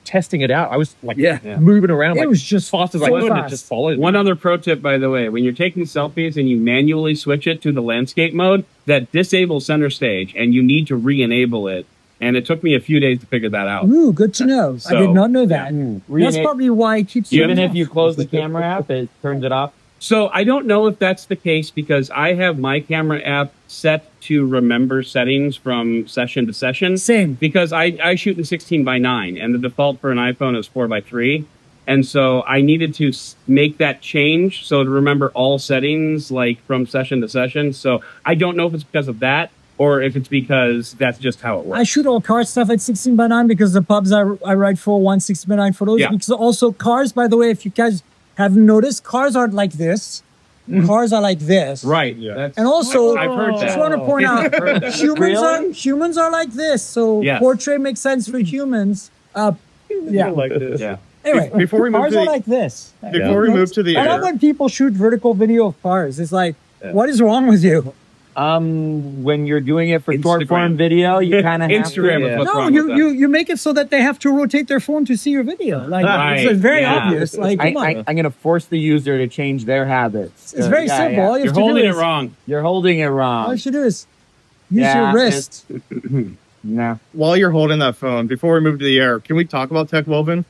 testing it out. I was like Yeah. moving around It like was just as fast as I so could, and fast. it just followed. One other pro tip, by the way, when you're taking selfies and you manually switch it to the landscape mode, that disables center stage, and you need to re-enable it. And it took me a few days to figure that out. Ooh, good to know. I So, did not know that. Re- That's probably why it keeps Even you if you close the camera app, it turns it off. So I don't know if that's the case because I have my camera app set to remember settings from session to session. Same. Because I shoot in 16:9 and the default for an iPhone is 4:3. And so I needed to make that change so to remember all settings like from session to session. So I don't know if it's because of that or if it's because that's just how it works. I shoot all car stuff at 16:9 because the pubs I ride for want 16:9 photos. Yeah. Because also cars, by the way, if you guys haven't noticed, cars aren't like this. Cars are like this. Right. Yeah. That's, And also, I've heard that. just want to point out, humans are like this. So Yes. portrait makes sense for humans. Yeah. like this. Yeah. Anyway, Before we move cars to are the- like this. Before we move to the I love air, when people shoot vertical video of cars. It's like, what is wrong with you? When you're doing it for short Instagram. form video, you kind of have Instagram to. is what's No, wrong with that. you make it so that they have to rotate their phone to see your video. Like Right, it's very yeah. obvious. Like, come on. I'm going to force the user to change their habits. It's very simple. All you You're have to holding do it is, wrong. You're holding it All wrong. you should do is use Yeah, your wrist. No. while you're holding that phone, before we move to the air, can we talk about TechWoven?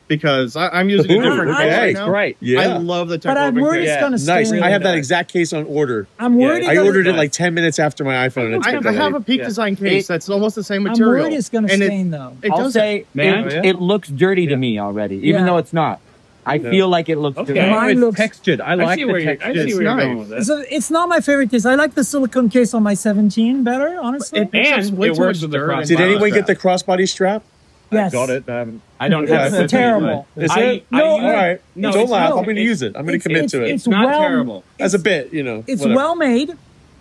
Because I'm using a different Ooh, case okay, right now. great. I Yeah. love the But I'm TechWoven worried case. it's gonna Nice. stay. I have that exact case on order. I'm worried. I ordered it like 10 minutes after my iPhone. And it's I been have delayed. a Peak Design case that's almost the same I'm material. worried it's gonna and stain though. It I'll does say Man. it looks dirty to me already, even Yeah. though it's not. I feel like it looks Okay, dirty. Mine it's looks- textured. I like see the where you're, texture. I see It's where you're nice. going with this. So it's not my favorite case. I like the silicone case on my 17 better, honestly. It picks up And way it too works much with the dirt and cross- Did vinyl anyone strap. get the crossbody strap? yes. Got it. I don't have It's it with me, terrible. but Is I- it? I No, use- All right. No, Don't it's laugh. not. I'm going to use it. I'm going to commit to it. It's not well- terrible. As a bit, you know. It's whatever. well made.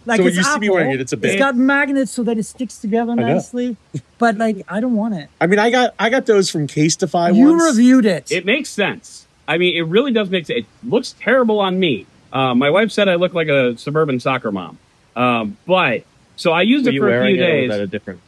Like So when it's you see me Apple. wearing it, it's a bit. It's got magnets so that it sticks together know. nicely. But like, I don't want it. I mean, I got those from Casetify You once. reviewed it. It makes sense. I mean, it really does make sense. It looks terrible on me. My wife said I look like a suburban soccer mom. But so I used Were it you for a wearing few it, or was days. that a different?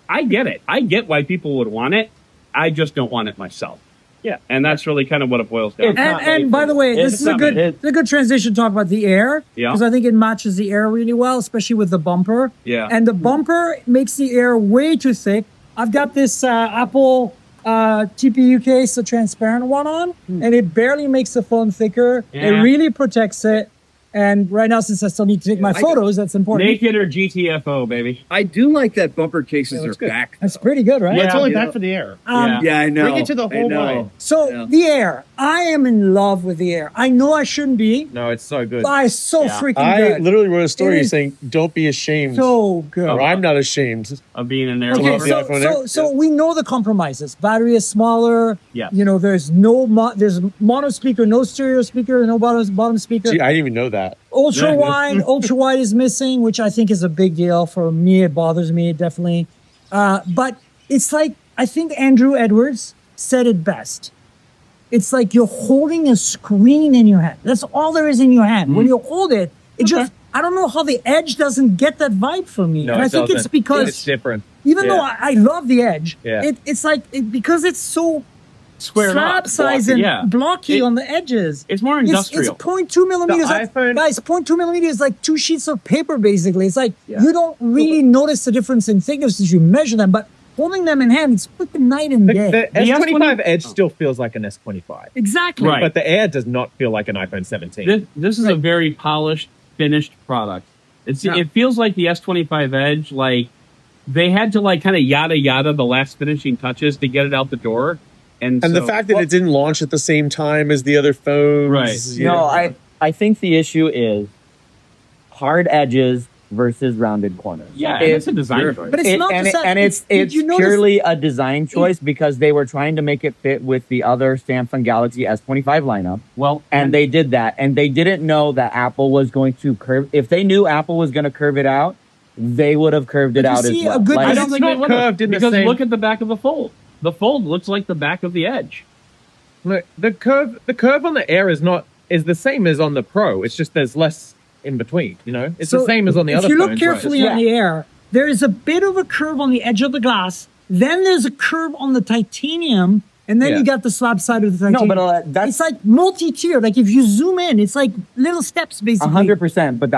I get it. I get why people would want it. I just don't want it myself. Yeah. And that's really kind of what it boils down to. And by the way, this is a good transition to talk about the air. Yeah. Because I think it matches the air really well, especially with the bumper. Yeah. And the bumper makes the air way too thick. I've got this Apple TPU case, a transparent one on, and it barely makes the phone thicker. It Yeah. really protects it. And right now, since I still need to take my photos, that's important. Naked or GTFO, baby. I do like that bumper cases are that's good. back. That's pretty good, right? But it's only Yeah. bad for the air. Yeah. Yeah, I know. Bring it to the I whole know. way. So Yeah. the air, I am in love with the air. I know I shouldn't be, No, it's so good. but it's so freaking I good. literally wrote a It story is saying, "Don't be ashamed." So good. or I'm not ashamed. Of being an air Okay, love the lover. iPhone so we know the compromises. Battery is smaller. Yes. You know, there's there's mono speaker, no stereo speaker, no bottom speaker. Gee, I didn't even know that. Ultra wide is missing, which I think is a big deal for me. It bothers me definitely. But it's like I think Andrew Edwards said it best. It's like you're holding a screen in your hand. That's all there is in your hand. When you hold it, just I don't know how the Edge doesn't get that vibe for me. No, and I it think it's doesn't. because It's different. even though Yeah. I love the Edge, Yeah. it's like because it's so Squared slab up. size Blocky, and yeah. blocky It- on the edges. It's more It's industrial. 0.2 millimeters. The Like, iPhone- guys, 0.2 millimeters is like 2 sheets of paper, basically. It's like Yeah. you don't really notice the difference in thickness as you measure them, but holding them in hand, it's freaking night and day. The The S25 S20 Edge still feels like an S25, Exactly. Right. but the Air does not feel like an iPhone 17. This is a very polished, finished product. It feels like the S25 Edge, like they had to like kind of yada the last finishing touches to get it out the door. And And so, the fact that it didn't launch at the same time as the other phones. Right. you know. I think the issue is hard edges versus rounded corners. yeah, It- it's a design choice. But it's not and, just that. and it's Did you notice- purely a design choice because they were trying to make it fit with the other Samsung Galaxy S25 lineup. Well, And they did that. And they didn't know that Apple was going to curve. If they knew Apple was going to curve it out, they would have curved it But you out as see, a well. good- Like, I don't It's think not they would have, curved in the because same- look at the back of the Fold. The Fold looks like the back of the Edge. Look, the curve on the Air is the same as on the Pro. It's just there's less in between. You know, it's So the same as on the other If you phones. look carefully right. on the Air, there is a bit of a curve on the edge of the glass. Then there's a curve on the titanium And then Yeah. you got the slab side of the titanium. No, but it's that's like multi-tier. Like if you zoom in, it's like little steps basically. 100%. But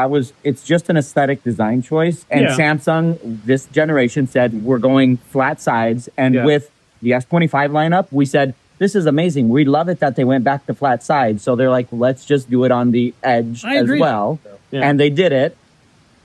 it's just an aesthetic design choice. And Yeah. Samsung, this generation, said we're going flat sides. And Yeah. with the S25 lineup, we said, this is amazing. We love it that they went back to flat sides. So they're like, let's just do it on the edge I as agree. well. Yeah. And they did it.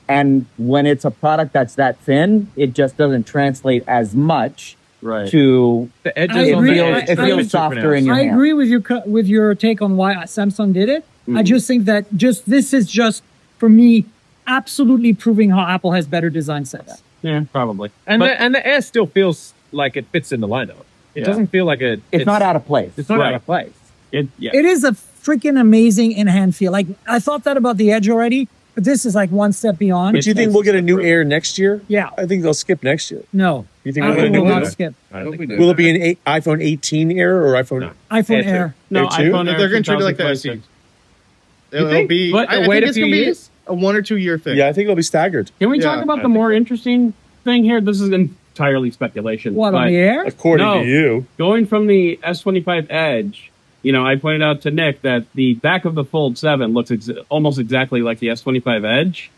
And when it's a product that's that thin, it just doesn't translate as much Right. to The edges I on agree. the I- edge it I- feels softer in your I hand. agree with your take on why Samsung did it. I just think that this is just for me absolutely proving how Apple has better design sense. Yeah, probably. And But- the Air still feels like it fits in the lineup. It Yeah. doesn't feel like It's not out of place. It's not out Right. of place. Yeah. It is a freaking amazing in-hand feel. Like I thought that about the Edge already, but this is like one step beyond. But do you think we'll get a new Air next year? Yeah. I think they'll skip next year. No, You think we'll Apple get a new will not one? skip. I don't think Will it be an iPhone 18 Air or iPhone? No. iPhone Air Air. No, Air two? iPhone Air They're going to treat it like the 2026. SE. It'll think? be. But I wait think a it's few going to be years? a 1 or 2 year thing. Yeah, I think it'll be staggered. Can we Yeah, talk about I the more interesting thing here? This is entirely speculation. What on but the Air? According No. to you. Going from the S25 Edge, I pointed out to Nick that the back of the Fold 7 looks almost exactly like the S25 Edge.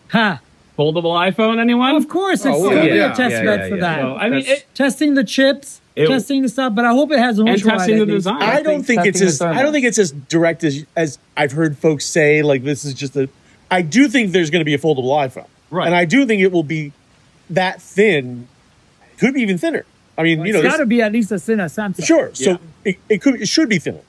Ha! Foldable iPhone, anyone? Of course, it's Oh, still yeah. a test bed for that. So, I mean, Testing the chips, testing the stuff, but I hope it has an and ultra testing the design. I don't think it's testing as the thermal. I don't think it's as direct as I've heard folks say. Like this is just a. I do think there's going to be a foldable iPhone, Right. and I do think it will be that thin. Could be even thinner. I mean, It's got to be at least as thin as Samsung. sure. So Yeah. it should be thinner,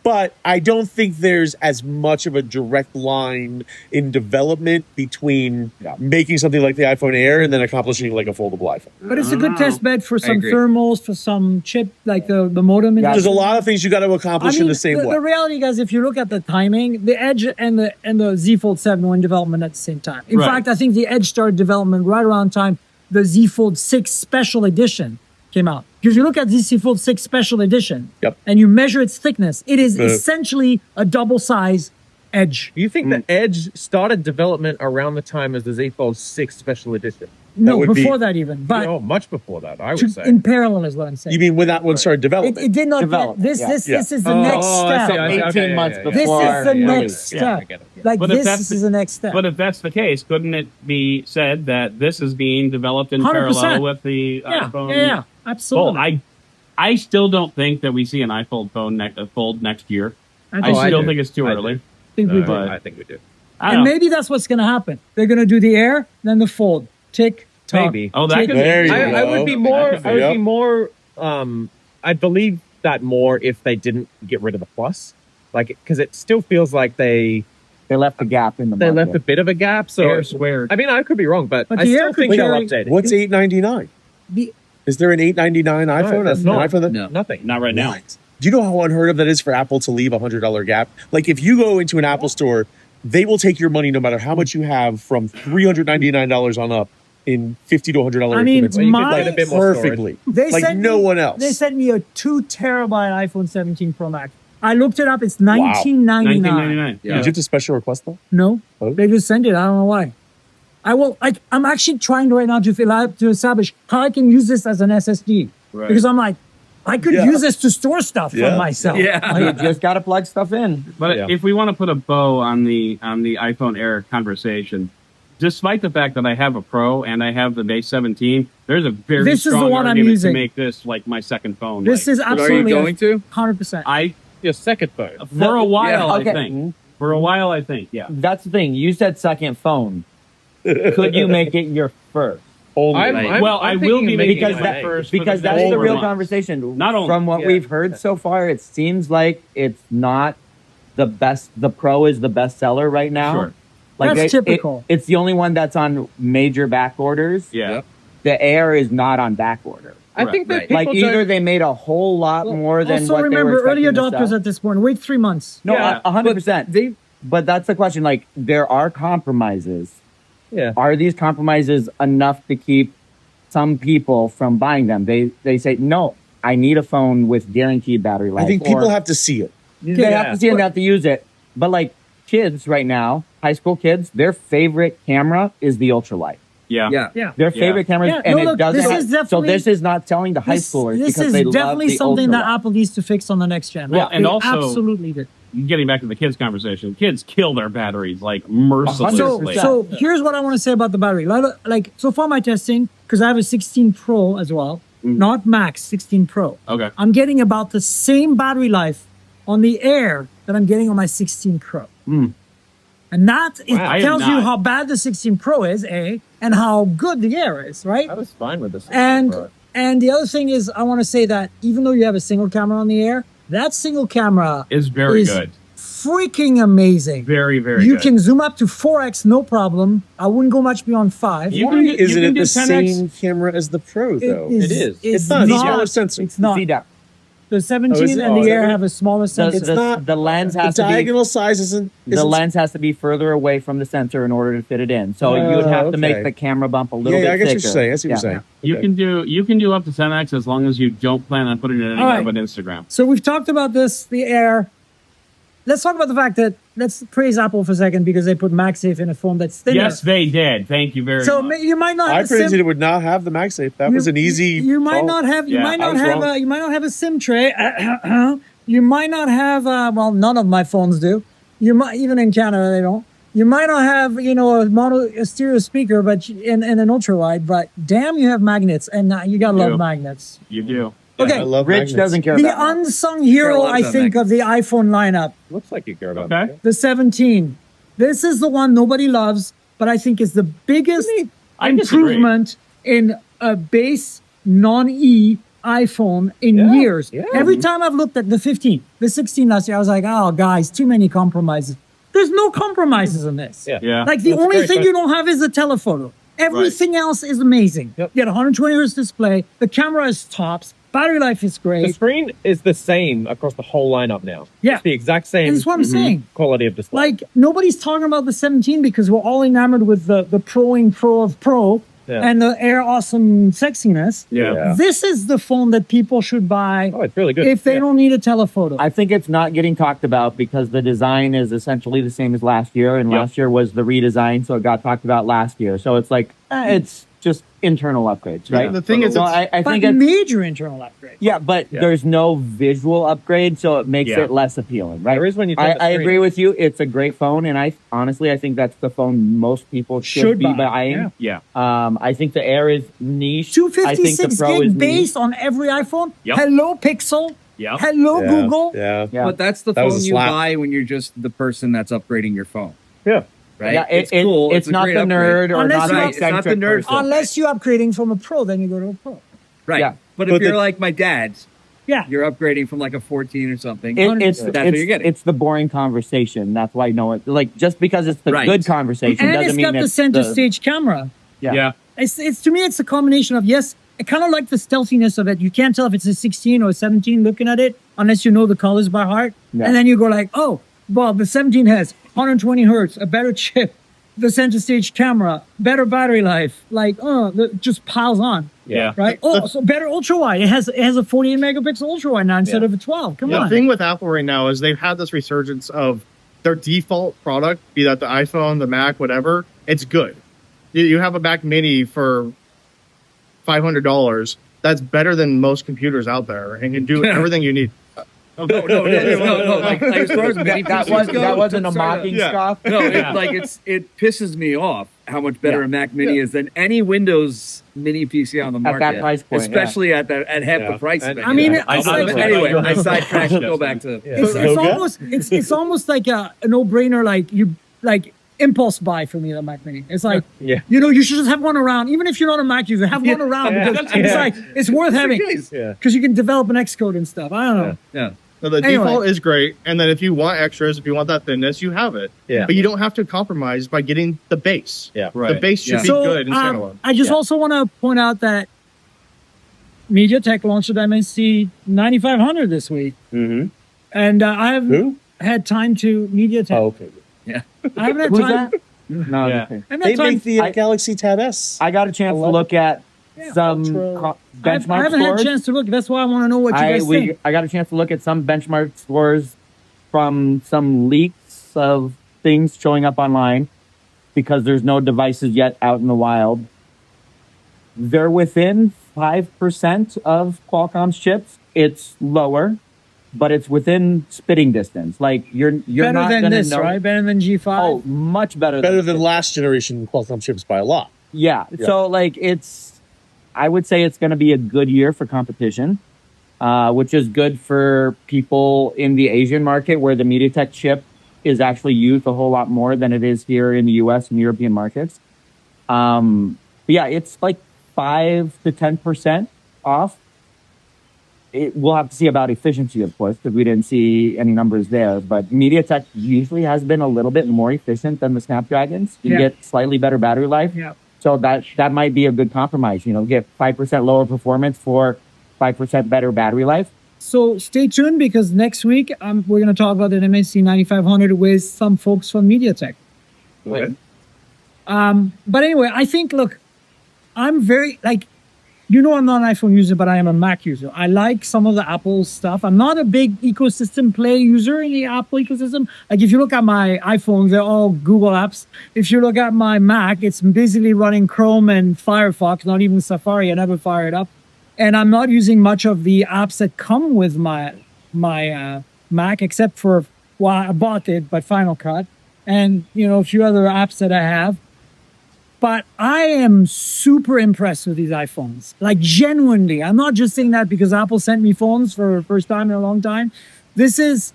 but I don't think there's as much of a direct line in development between making something like the iPhone Air and then accomplishing like a foldable iPhone. But it's a good test bed for some agree. thermals, for some chip, like the modem. Yeah. There's a lot of things you got to accomplish in the same way. The reality, guys, if you look at the timing, the Edge and the Z Fold 7 were in development at the same time. In Right. fact, I think the Edge started development right around time the Z Fold 6 Special Edition came out. Because you look at the Z Fold 6 Special Edition, Yep. and you measure its thickness, it is Uh. essentially a double size Edge. Do you think the Edge started development around the time as the Z Fold 6 Special Edition? No, would be- before that even, but Oh, much before that, I would say. in parallel is what I'm saying. You mean when that one started developing? It did not Develop, get, this yeah. this Yeah. this is the next step. 18 months This before. is the Yeah. next Yeah, step. I get it. Like But if this that's is the next step. But if that's the case, couldn't it be said that this is being developed in 100%. parallel with the yeah, iPhone? yeah, absolutely. Fold? I still don't think that we see an iPhone phone Fold next year. I think, still do. think it's too I early. think we do. but- I think we do. I And don't know. maybe that's what's going to happen. They're going to do the Air, then the Fold. Tick, tock. Maybe. Oh, that tick. could There be. you I would be go. more. That could I would Yep. be more. I believe that more if they didn't get rid of the plus, like because it still feels like they left a gap in the they market. left a bit of a gap. So Air squared. I mean, I could be wrong, but But I the still Air think could they'll carry- update it. What's $899? The- Is there an $899 iPhone? there's An not. iPhone that, No. Nothing. Not right now. What? Do you know how unheard of that is for Apple to leave a $100 gap? Like if you go into an Apple store, they will take your money no matter how much you have from $399 on up in $50 to $100 I mean, increments. you could my- get a bit more storage. Perfectly. They Like sent no me- one else. They sent me a 2 terabyte iPhone 17 Pro Max. I looked it up. It's $19.99. $19.99. Did you have to special request though? No, Oh. they just sent it. I don't know why. I'm actually trying right now to establish how I can use this as an SSD Right. because I'm like, I could Yeah. use this to store stuff Yeah. for myself. You just got to plug stuff in. But Yeah. if we want to put a bow on the iPhone Air conversation, despite the fact that I have a Pro and I have the base 17, there's a very This is the strong one I'm argument using. to make this like my second phone. This Like, is absolutely going to? 100%. Your second phone. for a while, okay. I think. For a while, I think. Yeah. That's the thing. You said second phone. Could you make it your first? Only. I'm Well, I will thinking be of making Because it that- first for Because the that's next the 4 real months. conversation. Not only- From what Yeah. we've heard so far, it seems like it's not the best. The Pro is the best seller right now. Sure. Like That's typical. it's the only one that's on major back orders. Yeah. Yep. The Air is not on back order. I think that Right. people Like don't- either they made a whole lot more than also what remember, they were early expecting to adopters sell. at this point. Wait 3 months. No, Yeah, 100%. they But that's the question. Like, there are compromises. yeah. Are these compromises enough to keep some people from buying them? They say, no, I need a phone with guaranteed battery life. I think people Or have to see it. they have to see it and they have to use it. But like kids right now, high school kids, their favorite camera is the ultralight. Yeah. Yeah. Their favorite cameras, Yeah, and no, it look, doesn't. this is so definitely- this is not selling to high schoolers This because is they love definitely the something ultra that wide. Apple needs to fix on the next gen. Well, and They also- absolutely did. Getting back to the kids conversation, kids kill their batteries like mercilessly. So here's what I want to say about the battery. Like so far my testing, because I have a 16 Pro as well, not Max, 16 Pro. Okay. I'm getting about the same battery life on the Air that I'm getting on my 16 Pro. And that I am tells you not. how bad the 16 Pro is, and how good the Air is, right? I was fine with this. And the other thing is, I want to say that even though you have a single camera on the Air, that single camera Is very good. freaking amazing. Very, very You good. can zoom up to 4x, no problem. I wouldn't go much beyond 5. You Why can do- isn't you can it do the 10x. same camera as the Pro, though? It is. It's not. It's smaller sensor. It's not. See that? The 17 is it? and Oh, the is Air it? have a smaller sensor. It's not- The lens The has to be diagonal size isn't. the lens has to be further away from the sensor in order to fit it in. So you would have to okay. make the camera bump a little bit Yeah, I get thicker. what you're saying. I see what you're Yeah. saying. You Okay. can do up to 10x as long as you don't plan on putting it anywhere right. but Instagram. So we've talked about this, the Air. Let's talk about the fact that, let's praise Apple for a second because they put MagSafe in a phone that's thinner. Yes, they did. Thank you very So much. you might not I have predicted it would not have the MagSafe. That was an easy. You might call. not have. You Yeah, might I not was have. wrong. You might not have a SIM tray. You might not have. Well, none of my phones do. You might even in Canada they don't. You might not have, a stereo speaker, but and an ultra wide. But damn, you have magnets, and you gotta You love do. magnets. You do. Okay, I love Rich magnets. doesn't care the about that. unsung hero, Care a lot I about think, of the iPhone lineup, Looks like you care about Okay. it. the 17. This is the one nobody loves, but I think is the biggest I disagree. improvement in a base non-E iPhone in Yeah, years. yeah. Every time I've looked at the 15, the 16 last year, I was like, oh, guys, too many compromises. There's no compromises in this. Yeah. Yeah. Like the That's only great, thing but- you don't have is the telephoto. Everything else is amazing. Yep. You get 120 hertz display. The camera is tops. Battery life is The great. screen is the same across the whole lineup now. Yeah. It's the exact same And that's what I'm saying. quality of display. Like nobody's talking about the 17 because we're all enamored with the Proing Pro of Pro Yeah. and the Air awesome sexiness. Yeah. This is the phone that people should buy Oh, it's really good. if they Yeah. don't need a telephoto. I think it's not getting talked about because the design is essentially the same as last year, and Yep. last year was the redesign, so it got talked about last year. So it's like it's just internal upgrades, right? The thing is, so it's- I but think it's major internal upgrade. yeah, but Yeah. there's no visual upgrade, so it makes Yeah. it less appealing, right? There is when you turn the I screen. agree with you. It's a great phone, and I honestly I think that's the phone most people should Should be buy. buying. Yeah. I think the Air is niche. I think 256 the Pro is gig niche. base on every iPhone. Yep. Hello Pixel. Yep. Hello Yeah, Google. Yeah. Yeah. But that's the That was phone a you slap. buy when you're just the person that's upgrading your phone, Yeah. right? Yeah, it's cool. It's a not great the upgrade. nerd or Unless not you the have- It's not the eccentric nerd person. phone. Unless you're upgrading from a Pro, then you go to a Pro. Right. Yeah. But if But you're the- like my dad's, Yeah. you're upgrading from like a 14 or something. It's That's what you're getting. It's the boring conversation. That's why no one like just because it's the Right. good conversation And doesn't it's mean got the it's center the, stage camera. Yeah. Yeah. It's to me, it's a combination of yes, I kind of like the stealthiness of it. You can't tell if it's a 16 or a 17 looking at it unless you know the colors by heart. Yeah. And then you go like, oh, well, the 17 has 120 hertz, a better chip, the center stage camera, better battery life. Like, it just piles on, Yeah. right? Oh, so better ultra wide. It has a 48 megapixel ultra wide now instead of a 12. Come The on. thing with Apple right now is they've had this resurgence of their default product, be that the iPhone, the Mac, whatever. It's good. You have a Mac Mini for $500. That's better than most computers out there, and can do everything you need. no. Like as far as mini that PCs was go, that wasn't a sorry, mocking yeah. scoff. No, Yeah. it pisses me off how much better a Mac Mini is than any Windows Mini PC on the market that price point, especially at half Yeah. the price. And- of it. I mean, Yeah. it's I- like, I- anyway, I I- sidetracked. I- Go back to it's Yoga? almost like a no-brainer. Like impulse buy for me, the Mac Mini. It's like, Yeah. you should just have one around. Even if you're not a Mac user, have one around Yeah. because it's like, it's worth having Yeah. because you can develop an Xcode and stuff. I don't know. yeah. So the Anyway. default is great, and then if you want extras, if you want that thinness, you have it. Yeah. But you don't have to compromise by getting the base. Yeah. The base should Yeah. be So good in standalone. I just Yeah. also want to point out that MediaTek launched the Dimensity 9500 this week. Mm-hmm. And I haven't Who? had time to MediaTek. Oh, okay. I haven't had Who's time. that? No, Yeah. okay. I haven't They had time. make the I- Galaxy Tab S. I got a chance to 11. look at some Ultra. benchmark I haven't had a scores. chance to look. That's why I want to know what you guys think. I got a chance to look at some benchmark scores from some leaks of things showing up online because there's no devices yet out in the wild. they're within 5% of Qualcomm's chips. It's lower, but it's within spitting distance. Like you're better not than gonna this, know. right? Better than G5. Oh, much better. Better than last generation Qualcomm chips by a lot. Yeah. Yeah. So like I would say it's going to be a good year for competition, which is good for people in the Asian market where the MediaTek chip is actually used a whole lot more than it is here in the US and European markets. But yeah, it's like 5 to 10% off. We'll have to see about efficiency, of course, because we didn't see any numbers there. But MediaTek usually has been a little bit more efficient than the Snapdragons. You get slightly better battery life. Yeah. So that might be a good compromise. Get 5% lower performance for 5% better battery life. So stay tuned because next week we're going to talk about the MSC 9500 with some folks from MediaTek. Okay. But anyway, I think, look, I'm very, I'm not an iPhone user, but I am a Mac user. I like some of the Apple stuff. I'm not a big ecosystem play user in the Apple ecosystem. Like if you look at my iPhone, they're all Google apps. If you look at my Mac, it's basically running Chrome and Firefox, not even Safari. I never fire it up. And I'm not using much of the apps that come with my Mac, except for, I bought it, but Final Cut. And, a few other apps that I have. But I am super impressed with these iPhones. Like, genuinely. I'm not just saying that because Apple sent me phones for the first time in a long time. This is,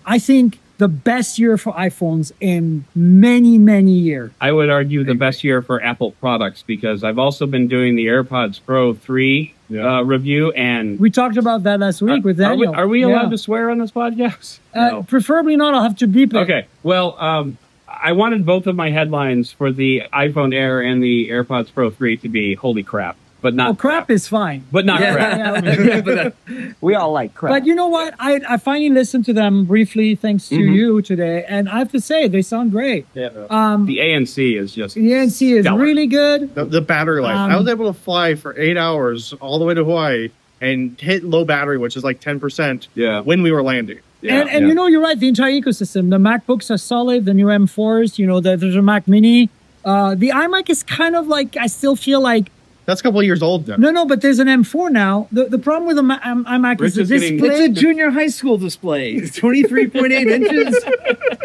I think, the best year for iPhones in many, many years. I would argue the best year for Apple products because I've also been doing the AirPods Pro 3 review. And we talked about that last week with Daniel. Are we allowed to swear on this podcast? No. Preferably not. I'll have to beep it. Okay. Well, I wanted both of my headlines for the iPhone Air and the AirPods Pro 3 to be holy crap, but not crap is fine. But not crap. We all like crap. But you know what? I finally listened to them briefly thanks to you today, and I have to say they sound great. Yeah. The ANC is just the ANC is stellar. really good. The battery life. I was able to fly for 8 hours all the way to Hawaii and hit low battery, which is like 10% when we were landing. Yeah, and you're right, the entire ecosystem. The MacBooks are solid, the new M4s, there's a Mac Mini. The iMac is kind of like, I still feel like... That's a couple of years old now. No, but there's an M4 now. The problem with the iMac is the display... It's a junior high school display. It's 23.8 inches.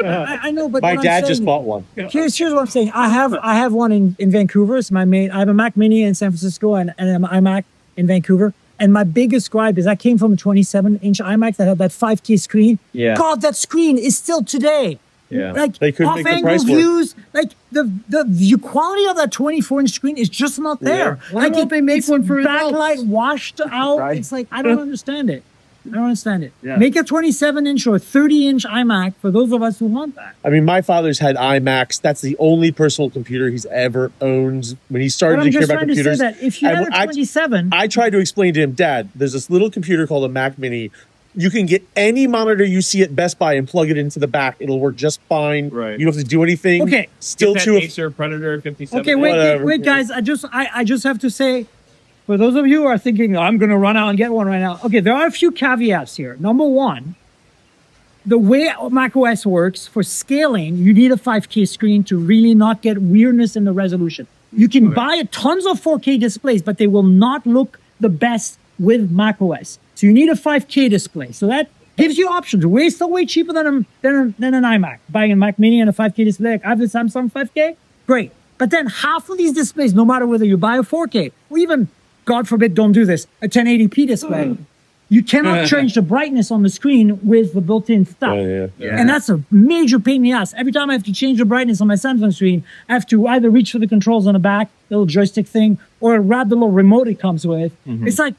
I know, but my dad just bought one. Here's what I'm saying. I have one in Vancouver. It's my main. I have a Mac Mini in San Francisco and an iMac in Vancouver. And my biggest gripe is I came from a 27-inch iMac that had that 5K screen. Yeah. God, that screen is still today. Yeah. Like They couldn't make the off-angle price work. views, like the view quality of that 24-inch screen is just not there. Why won't they make one for adults? backlight washed out? Right. It's like I don't understand it. Yeah. Make a 27-inch or 30-inch iMac for those of us who want that. I mean, my father's had iMacs. That's the only personal computer he's ever owned. When he started But to I'm care just about trying to say computers, that if you had a 27, I tried to explain to him, Dad, there's this little computer called a Mac Mini. You can get any monitor you see at Best Buy and plug it into the back. It'll work just fine. Right. You don't have to do anything. Okay. Still Get that too. Acer Predator 57. okay, Whatever. wait, guys. I just have to say, for those of you who are thinking, I'm going to run out and get one right now. Okay, there are a few caveats here. Number one, the way macOS works for scaling, you need a 5K screen to really not get weirdness in the resolution. You can buy tons of 4K displays, but they will not look the best with macOS. So you need a 5K display. So that gives you options. Still way cheaper than an iMac. Buying a Mac Mini and a 5K display. Like I have the Samsung 5K. Great. But then half of these displays, no matter whether you buy a 4K or even, God forbid, don't do this, a 1080p display, you cannot change the brightness on the screen with the built-in stuff. And that's a major pain in the ass. Every time I have to change the brightness on my Samsung screen, I have to either reach for the controls on the back, little joystick thing, or grab the little remote it comes with. It's like,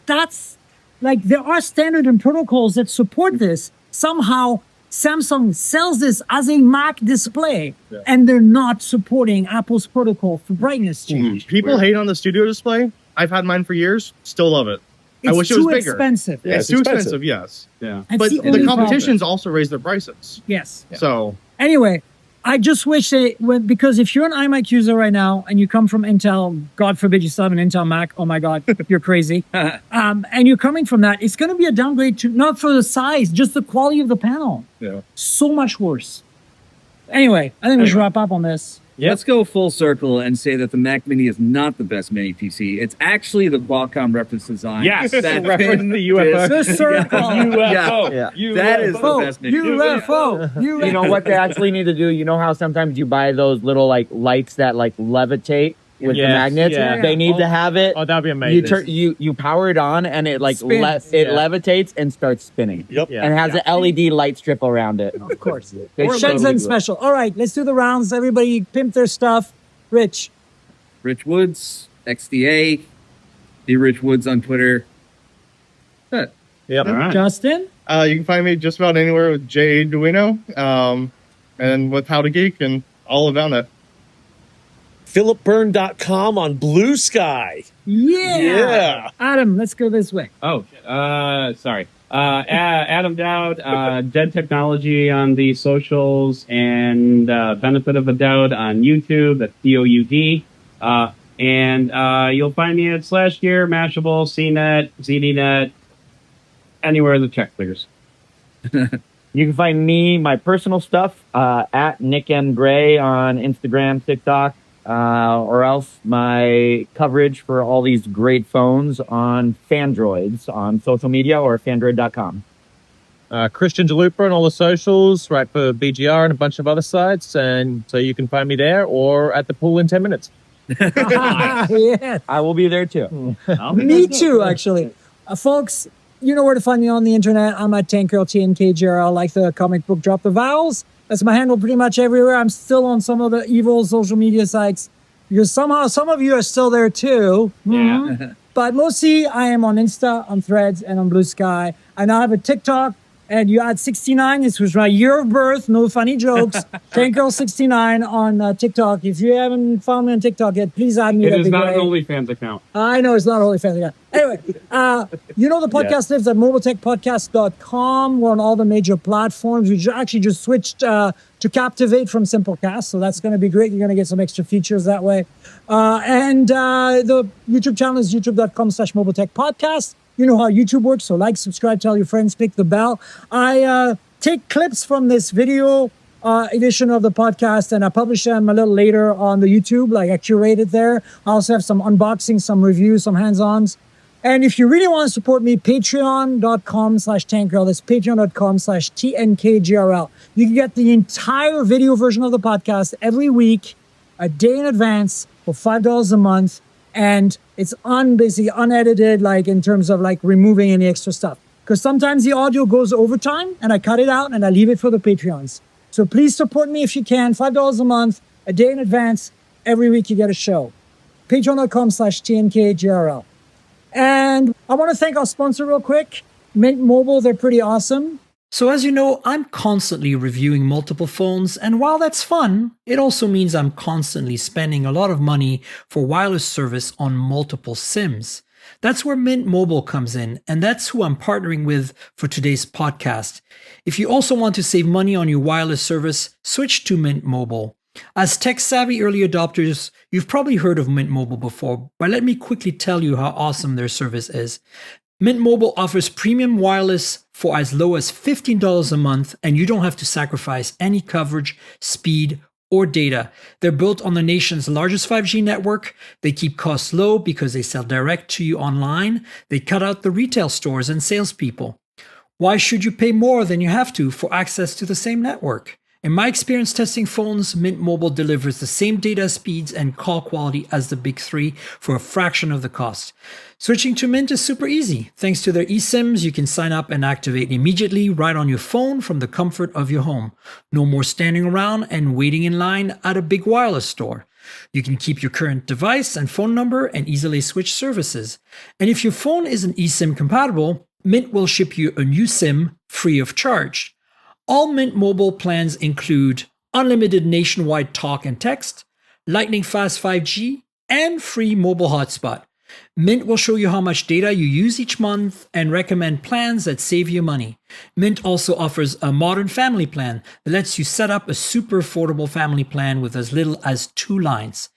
there are standard and protocols that support this. Somehow, Samsung sells this as a Mac display, and they're not supporting Apple's protocol for brightness change. People hate on the studio display. I've had mine for years. Still love it. I wish it was bigger. Expensive. Yeah, it's too expensive, yes. Yeah. That's But the the only competition's also raised their prices. Yes. So Anyway, I just wish because if you're an iMac user right now and you come from Intel, God forbid you still have an Intel Mac, oh my God, you're crazy. And you're coming from that, it's going to be a downgrade to, not for the size, just the quality of the panel. Yeah. So much worse. Anyway, I think we should wrap up on this. let's go full circle and say that the Mac Mini is not the best mini PC. It's actually the Qualcomm reference design. Yes, that reference the UFO. The circle. UFO. That is the best mini PC. UFO. You know what they actually need to do? You know how sometimes you buy those little like lights that like levitate with the magnets? yeah. They need to have it. Oh, that'd be amazing. You power it on and it like Spins. levitates and starts spinning. Yep. Yeah. And has an LED light strip around it. Of course. They should Shenzhen totally do it. special. All right, let's do the rounds. Everybody pimp their stuff. Rich. Rich Woods, XDA, the Rich Woods on Twitter. Yep. All right. Justin. You can find me just about anywhere with J Duino, and with How to Geek and all around it. PhilipByrne.com on Blue Sky. Yeah. Adam, let's go this way. Oh, sorry. Adam Doud, Dead Technology on the socials, and Benefit of a Doubt on YouTube. That's DOUD. And you'll find me at SlashGear, Mashable, CNET, ZDNet, anywhere the check clears. You can find me, my personal stuff, at Nick M. Gray on Instagram, TikTok, or else my coverage for all these great phones on Phandroids on social media or phandroid.com. Christian DeLuper on all the socials, right, for BGR and a bunch of other sites. And so you can find me there or at the pool in 10 minutes. Yeah. I will be there too. Me too, actually. Folks, you know where to find me on the internet. I'm at Tankgirl, TNKGRL, like the comic book Drop the Vowels. That's my handle pretty much everywhere. I'm still on some of the evil social media sites because somehow some of you are still there too. Yeah. But mostly I am on Insta, on Threads, and on Blue Sky. I now have a TikTok, and you add 69. This was my year of birth. No funny jokes. Tankgirl69 on TikTok. If you haven't found me on TikTok yet, please add me. It That'd is be not an great. OnlyFans account. I know it's not OnlyFans again. Anyway, you know the podcast lives at mobiletechpodcast.com. We're on all the major platforms. We actually just switched to Captivate from Simplecast, so that's going to be great. You're going to get some extra features that way. And the YouTube channel is youtube.com/mobiletechpodcast. You know how YouTube works, so like, subscribe, tell your friends, click the bell. I take clips from this video edition of the podcast and I publish them a little later on the YouTube, like I curate it there. I also have some unboxing, some reviews, some hands-ons. And if you really want to support me, patreon.com/tankgirl. That's patreon.com/TNKGRL. You can get the entire video version of the podcast every week, a day in advance for $5 a month. And it's basically unedited, like in terms of like removing any extra stuff. Because sometimes the audio goes overtime and I cut it out and I leave it for the Patreons. So please support me if you can. $5 a month, a day in advance. Every week you get a show. Patreon.com/TNKGRL. And I want to thank our sponsor real quick, Mint Mobile. They're pretty awesome. So as you know, I'm constantly reviewing multiple phones, and while that's fun, it also means I'm constantly spending a lot of money for wireless service on multiple SIMs. That's where Mint Mobile comes in, and that's who I'm partnering with for today's podcast. If you also want to save money on your wireless service, switch to Mint Mobile. As tech-savvy early adopters, you've probably heard of Mint Mobile before, but let me quickly tell you how awesome their service is. Mint Mobile offers premium wireless for as low as $15 a month, and you don't have to sacrifice any coverage, speed, or data. They're built on the nation's largest 5G network. They keep costs low because they sell direct to you online. They cut out the retail stores and salespeople. Why should you pay more than you have to for access to the same network? In my experience testing phones, Mint Mobile delivers the same data speeds and call quality as the big three for a fraction of the cost. Switching to Mint is super easy. Thanks to their eSIMs, you can sign up and activate immediately right on your phone from the comfort of your home. No more standing around and waiting in line at a big wireless store. You can keep your current device and phone number and easily switch services. And if your phone isn't eSIM compatible, Mint will ship you a new SIM free of charge. All Mint Mobile plans include unlimited nationwide talk and text, lightning fast 5G, and free mobile hotspot. Mint will show you how much data you use each month and recommend plans that save you money. Mint also offers a modern family plan that lets you set up a super affordable family plan with as little as 2 lines.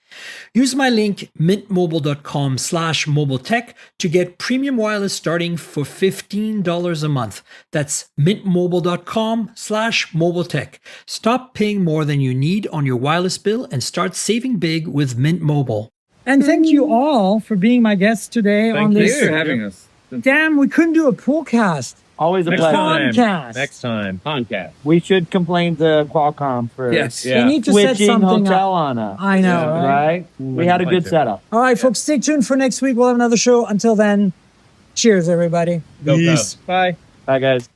Use my link mintmobile.com/mobiletech to get premium wireless starting for $15 a month. That's mintmobile.com/mobiletech. Stop paying more than you need on your wireless bill and start saving big with Mint Mobile. And thank you all for being my guests today on Thanks this. for having us. Damn, we couldn't do a poolcast. Always a Next pleasure. time. Podcast. Next time. Podcast. We should complain to Qualcomm for Yes. They need to set switching something hotel up. on us. I know, right? Right? We had a good setup. All right, folks, stay tuned for next week. We'll have another show. Until then, cheers, everybody. Go, go. Peace. Bye. Bye, guys.